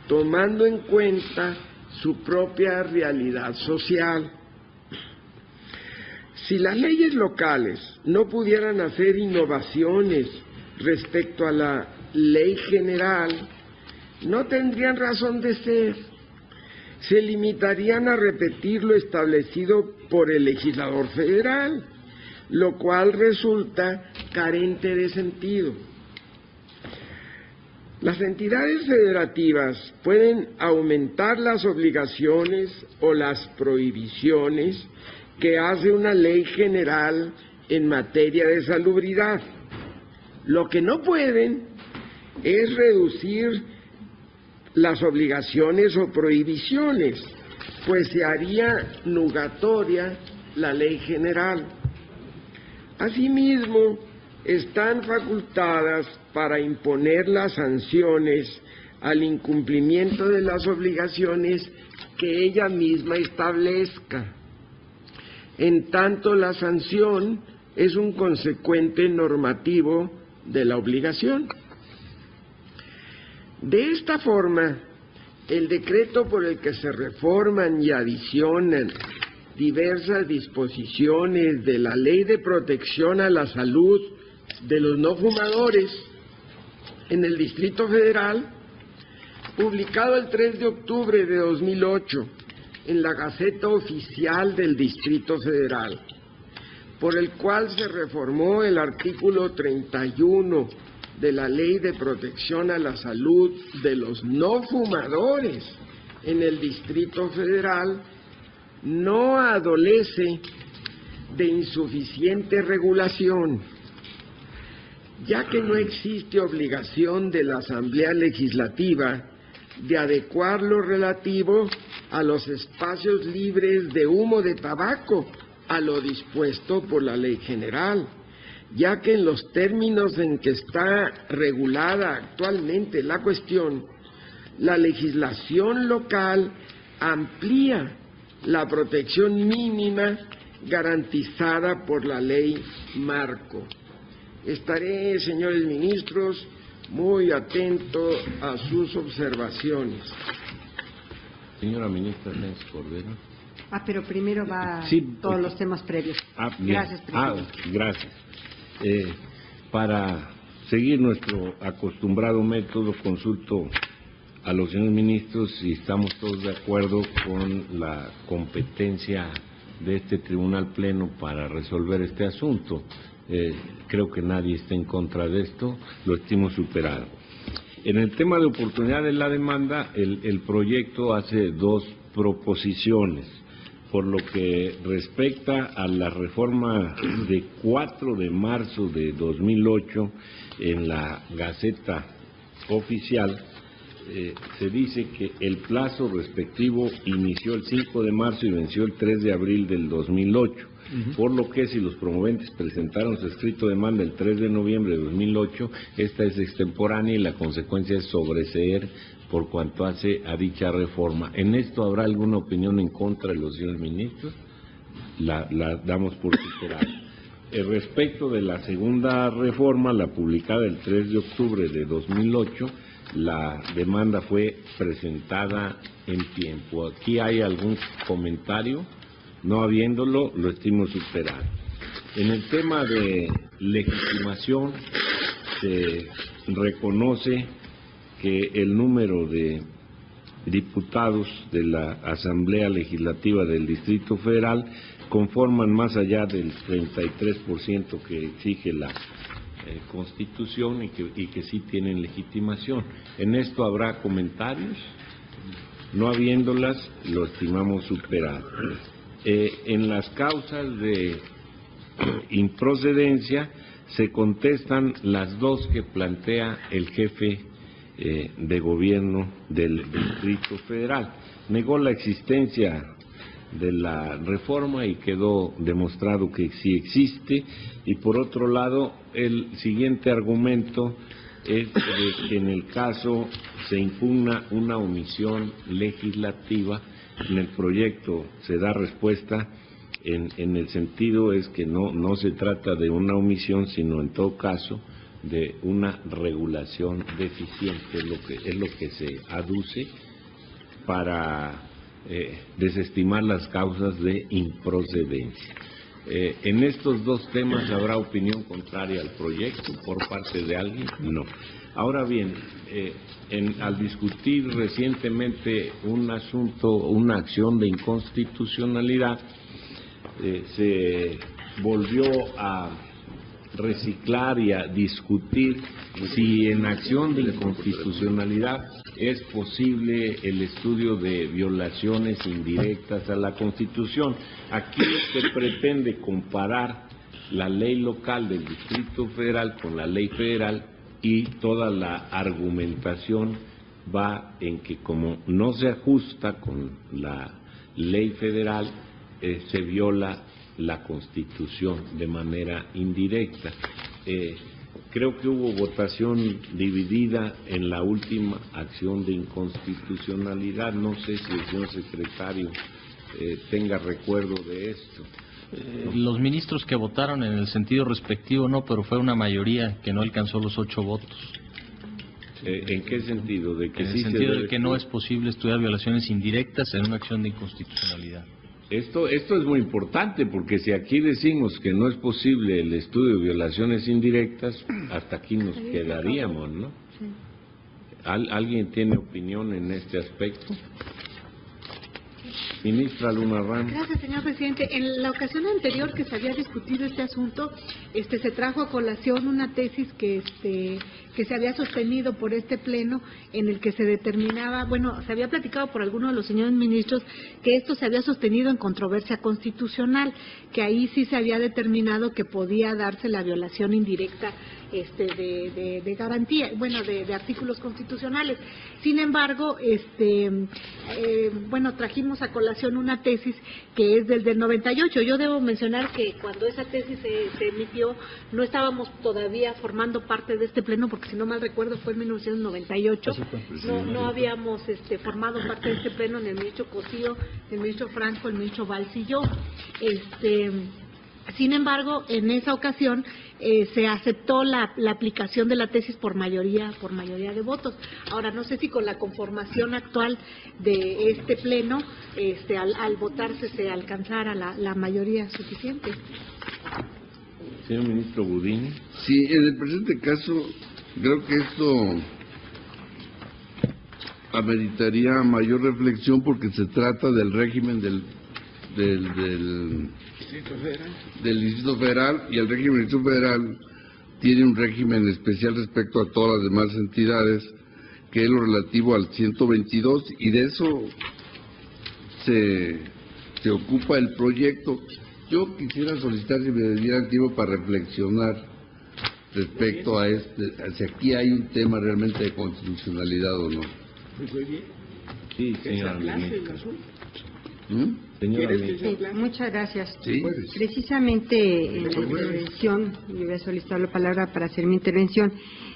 tomando en cuenta su propia realidad social. Si las leyes locales no pudieran hacer innovaciones respecto a la ley general, no tendrían razón de ser. Se limitarían a repetir lo establecido por el legislador federal, lo cual resulta carente de sentido. Las entidades federativas pueden aumentar las obligaciones o las prohibiciones que hace una ley general en materia de salubridad. Lo que no pueden es reducir las obligaciones o prohibiciones, pues se haría nugatoria la ley general. Asimismo, están facultadas para imponer las sanciones al incumplimiento de las obligaciones que ella misma establezca, en tanto la sanción es un consecuente normativo de la obligación. De esta forma, el decreto por el que se reforman y adicionan diversas disposiciones de la Ley de Protección a la Salud de los No Fumadores en el Distrito Federal, publicado el 3 de octubre de 2008 en la Gaceta Oficial del Distrito Federal, por el cual se reformó el artículo 31 de la Ley de Protección a la Salud de los No Fumadores en el Distrito Federal, no adolece de insuficiente regulación. ya que no existe obligación de la Asamblea Legislativa de adecuar lo relativo a los espacios libres de humo de tabaco a lo dispuesto por la Ley General, ya que en los términos en que está regulada actualmente la cuestión, la legislación local amplía la protección mínima garantizada por la ley marco. Estaré, señores ministros, muy atento a sus observaciones. Señora ministra Sánchez Cordero. Pero primero va todos los temas previos. Gracias, presidente. Gracias. Para seguir nuestro acostumbrado método, consulto a los señores ministros si estamos todos de acuerdo con la competencia de este Tribunal Pleno para resolver este asunto. Creo que nadie está en contra de esto, lo estimo superado. En el tema de oportunidad de la demanda, el proyecto hace dos proposiciones. Por lo que respecta a la reforma de 4 de marzo de 2008 en la Gaceta Oficial, se dice que el plazo respectivo inició el 5 de marzo y venció el 3 de abril del 2008. Por lo que si los promoventes presentaron su escrito de demanda el 3 de noviembre de 2008, esta es extemporánea y la consecuencia es sobreseer por cuanto hace a dicha reforma. ¿En esto habrá alguna opinión en contra de los señores ministros? La damos por superada. Respecto de la segunda reforma, la publicada el 3 de octubre de 2008, la demanda fue presentada en tiempo. ¿Aquí hay algún comentario? No habiéndolo, lo estimo superado. En el tema de legitimación, se reconoce que el número de diputados de la Asamblea Legislativa del Distrito Federal conforman más allá del 33% que exige la Constitución y que sí tienen legitimación. ¿En esto habrá comentarios? No habiéndolas, lo estimamos superado. En las causas de improcedencia se contestan las dos que plantea el jefe de gobierno del Distrito Federal. Negó la existencia de la reforma y quedó demostrado que sí existe, y por otro lado el siguiente argumento es de que en el caso se impugna una omisión legislativa. En el proyecto se da respuesta en el sentido es que no se trata de una omisión, sino en todo caso de una regulación deficiente, es lo que se aduce para desestimar las causas de improcedencia. En estos dos temas habrá opinión contraria al proyecto por parte de alguien, no. Ahora bien, al discutir recientemente un asunto, una acción de inconstitucionalidad, se volvió a reciclar y a discutir si en acción de inconstitucionalidad es posible el estudio de violaciones indirectas a la Constitución. Aquí se pretende comparar la ley local del Distrito Federal con la ley federal y toda la argumentación va en que como no se ajusta con la ley federal, se viola la Constitución de manera indirecta. Creo que hubo votación dividida en la última acción de inconstitucionalidad. No sé si el señor secretario tenga recuerdo de esto. Los ministros que votaron en el sentido respectivo no, pero fue una mayoría que no alcanzó los 8 votos. ¿En qué sentido? ¿De que en el sí sentido de que no es posible estudiar violaciones indirectas en una acción de inconstitucionalidad. Esto es muy importante, porque si aquí decimos que no es posible el estudio de violaciones indirectas, hasta aquí nos quedaríamos, ¿no? ¿Alguien tiene opinión en este aspecto? Ministra Luna Ramos. Gracias, señor presidente. En la ocasión anterior que se había discutido este asunto, se trajo a colación una tesis que se había sostenido por este pleno, en el que se determinaba, bueno, se había platicado por algunos de los señores ministros que esto se había sostenido en controversia constitucional, que ahí sí se había determinado que podía darse la violación indirecta de garantía, bueno, de artículos constitucionales. Sin embargo, bueno, trajimos a colación una tesis que es desde el 98. Yo debo mencionar que cuando esa tesis se emitió, no estábamos todavía formando parte de este pleno, porque si no mal recuerdo fue en 1998. No habíamos formado parte de este pleno, ni el ministro Cosío, ni el ministro Franco, el ministro Valls y yo. Sin embargo, en esa ocasión se aceptó la aplicación de la tesis por mayoría de votos. Ahora, no sé si con la conformación actual de este pleno, al votarse se alcanzara la mayoría suficiente. Señor ministro Budín. Sí, en el presente caso, creo que esto ameritaría mayor reflexión porque se trata del régimen del Distrito Federal, y el régimen del Distrito Federal tiene un régimen especial respecto a todas las demás entidades, que es lo relativo al 122, y de eso se ocupa el proyecto. Yo quisiera solicitar si me dieran tiempo para reflexionar respecto a si aquí hay un tema realmente de constitucionalidad o no. Muy bien. Sí, señora ministra. Muchas gracias. Sí. Precisamente en la intervención, yo voy a solicitar la palabra para hacer mi intervención,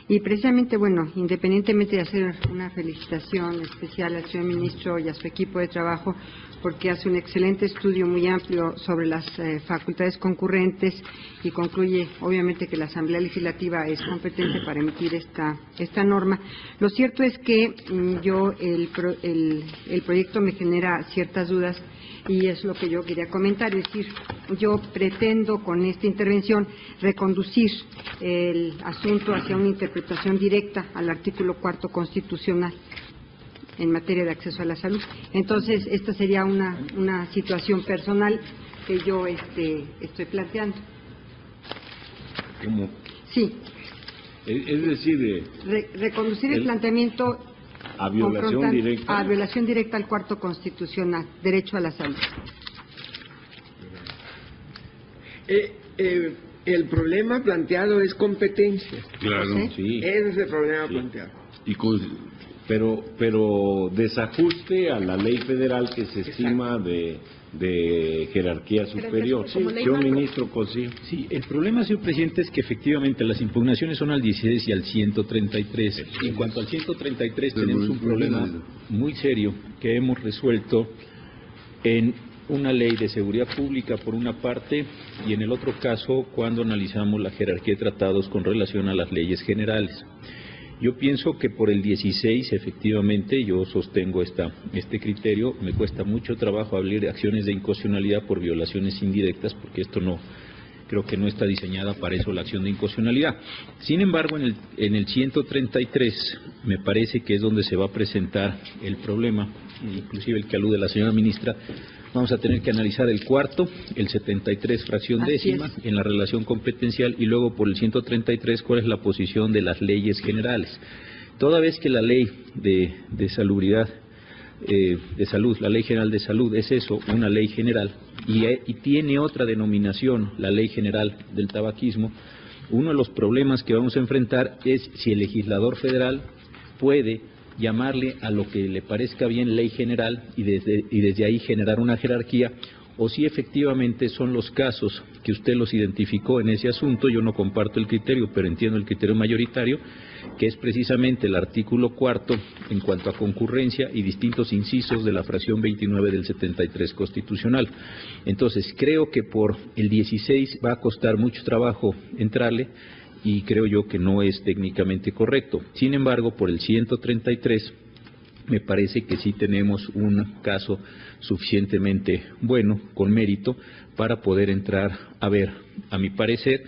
y precisamente, bueno, independientemente de hacer una felicitación especial al señor ministro y a su equipo de trabajo, porque hace un excelente estudio muy amplio sobre las facultades concurrentes y concluye, obviamente, que la Asamblea Legislativa es competente para emitir esta norma. Lo cierto es que el proyecto me genera ciertas dudas, y es lo que yo quería comentar. Es decir, yo pretendo con esta intervención reconducir el asunto hacia una interpretación directa al artículo 4 constitucional en materia de acceso a la salud. Entonces, esta sería una situación personal que yo estoy planteando. ¿Cómo? Sí. Es decir, reconducir el planteamiento a violación directa. A violación directa al cuarto constitucional, derecho a la salud. El problema planteado es competencia. Claro, sí. Ese es el problema planteado. Y pero desajuste a la ley federal que se estima de jerarquía superior. Sí, Señor ministro Cosío. Sí, el problema, señor presidente, es que efectivamente las impugnaciones son al 16 y al 133. En cuanto al 133 tenemos un problema muy serio que hemos resuelto en una ley de seguridad pública por una parte, y en el otro caso cuando analizamos la jerarquía de tratados con relación a las leyes generales. Yo pienso que por el 16, efectivamente, yo sostengo este criterio. Me cuesta mucho trabajo hablar de acciones de inconstitucionalidad por violaciones indirectas, porque esto creo que no está diseñada para eso la acción de inconstitucionalidad. Sin embargo, en el 133 me parece que es donde se va a presentar el problema, inclusive el que alude la señora ministra. Vamos a tener que analizar el cuarto, el 73 fracción décima en la relación competencial, y luego por el 133 cuál es la posición de las leyes generales. Toda vez que la ley de salubridad, de salud, la ley general de salud es eso, una ley general, y tiene otra denominación, la ley general del tabaquismo, uno de los problemas que vamos a enfrentar es si el legislador federal puede llamarle a lo que le parezca bien ley general y desde ahí generar una jerarquía, o si efectivamente son los casos que usted los identificó en ese asunto. Yo no comparto el criterio, pero entiendo el criterio mayoritario, que es precisamente el artículo 4 en cuanto a concurrencia y distintos incisos de la fracción 29 del 73 constitucional. Entonces, creo que por el 16 va a costar mucho trabajo entrarle, y creo yo que no es técnicamente correcto. Sin embargo, por el 133 me parece que sí tenemos un caso suficientemente bueno, con mérito, para poder entrar a ver, a mi parecer,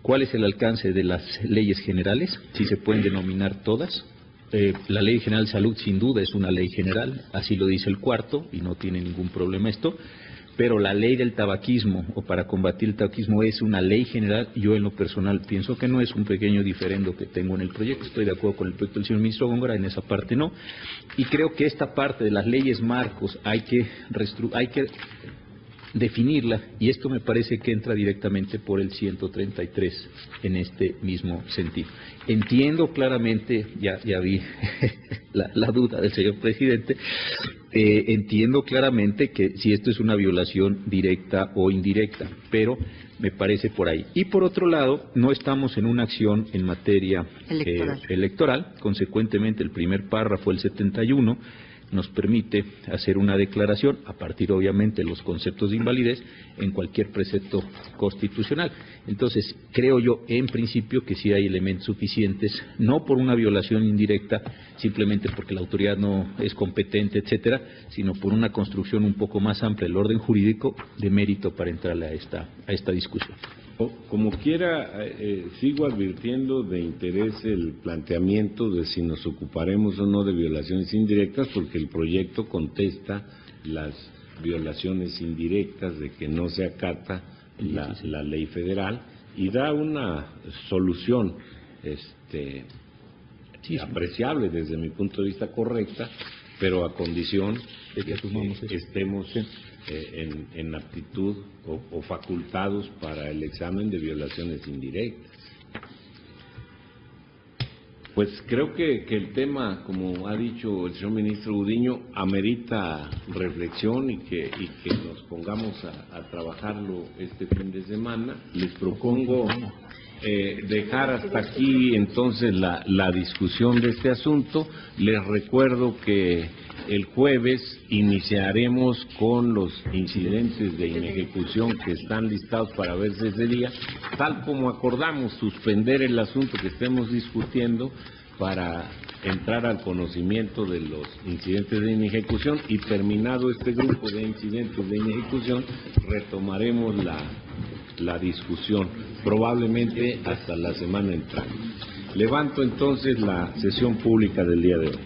cuál es el alcance de las leyes generales, si se pueden denominar todas, La Ley General de Salud sin duda es una ley general, así lo dice el cuarto y no tiene ningún problema esto, pero la ley del tabaquismo o para combatir el tabaquismo es una ley general. Yo en lo personal pienso que no, es un pequeño diferendo que tengo en el proyecto, estoy de acuerdo con el proyecto del señor ministro Góngora, en esa parte no, y creo que esta parte de las leyes marcos hay que definirla, y esto me parece que entra directamente por el 133 en este mismo sentido. Entiendo claramente, ya vi la duda del señor presidente, entiendo claramente que si esto es una violación directa o indirecta, pero me parece por ahí. Y por otro lado, no estamos en una acción en materia electoral, consecuentemente el primer párrafo, el 71, nos permite hacer una declaración, a partir obviamente de los conceptos de invalidez, en cualquier precepto constitucional. Entonces, creo yo, en principio, que sí hay elementos suficientes, no por una violación indirecta, simplemente porque la autoridad no es competente, etcétera, sino por una construcción un poco más amplia del orden jurídico de mérito para entrarle a esta discusión. Como quiera, sigo advirtiendo de interés el planteamiento de si nos ocuparemos o no de violaciones indirectas, porque el proyecto contesta las violaciones indirectas de que no se acata la ley federal y da una solución apreciable desde mi punto de vista, correcta, pero a condición de que estemos en aptitud o facultados para el examen de violaciones indirectas. Pues creo que el tema, como ha dicho el señor ministro Gudiño, amerita reflexión y que nos pongamos a trabajarlo este fin de semana. Les propongo dejar hasta aquí entonces la discusión de este asunto. Les recuerdo que el jueves iniciaremos con los incidentes de inejecución que están listados para verse ese día, tal como acordamos, suspender el asunto que estemos discutiendo para entrar al conocimiento de los incidentes de inejecución, y terminado este grupo de incidentes de inejecución retomaremos la discusión, probablemente hasta la semana entrante. Levanto entonces la sesión pública del día de hoy.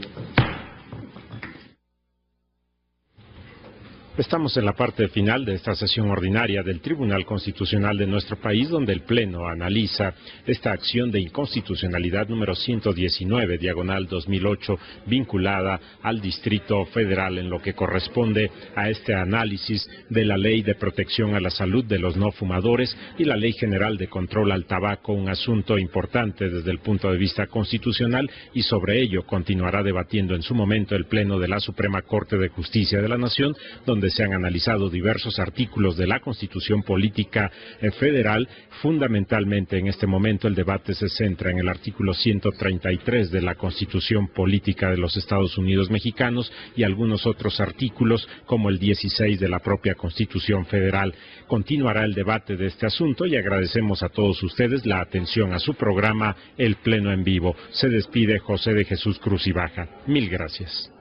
Estamos en la parte final de esta sesión ordinaria del Tribunal Constitucional de nuestro país, donde el Pleno analiza esta acción de inconstitucionalidad número 119, diagonal 2008, vinculada al Distrito Federal en lo que corresponde a este análisis de la Ley de Protección a la Salud de los No Fumadores y la Ley General de Control al Tabaco, un asunto importante desde el punto de vista constitucional, y sobre ello continuará debatiendo en su momento el Pleno de la Suprema Corte de Justicia de la Nación, donde se han analizado diversos artículos de la Constitución Política Federal. Fundamentalmente en este momento el debate se centra en el artículo 133 de la Constitución Política de los Estados Unidos Mexicanos y algunos otros artículos como el 16 de la propia Constitución Federal. Continuará el debate de este asunto y agradecemos a todos ustedes la atención a su programa El Pleno en Vivo. Se despide José de Jesús Cruz y Baja. Mil gracias.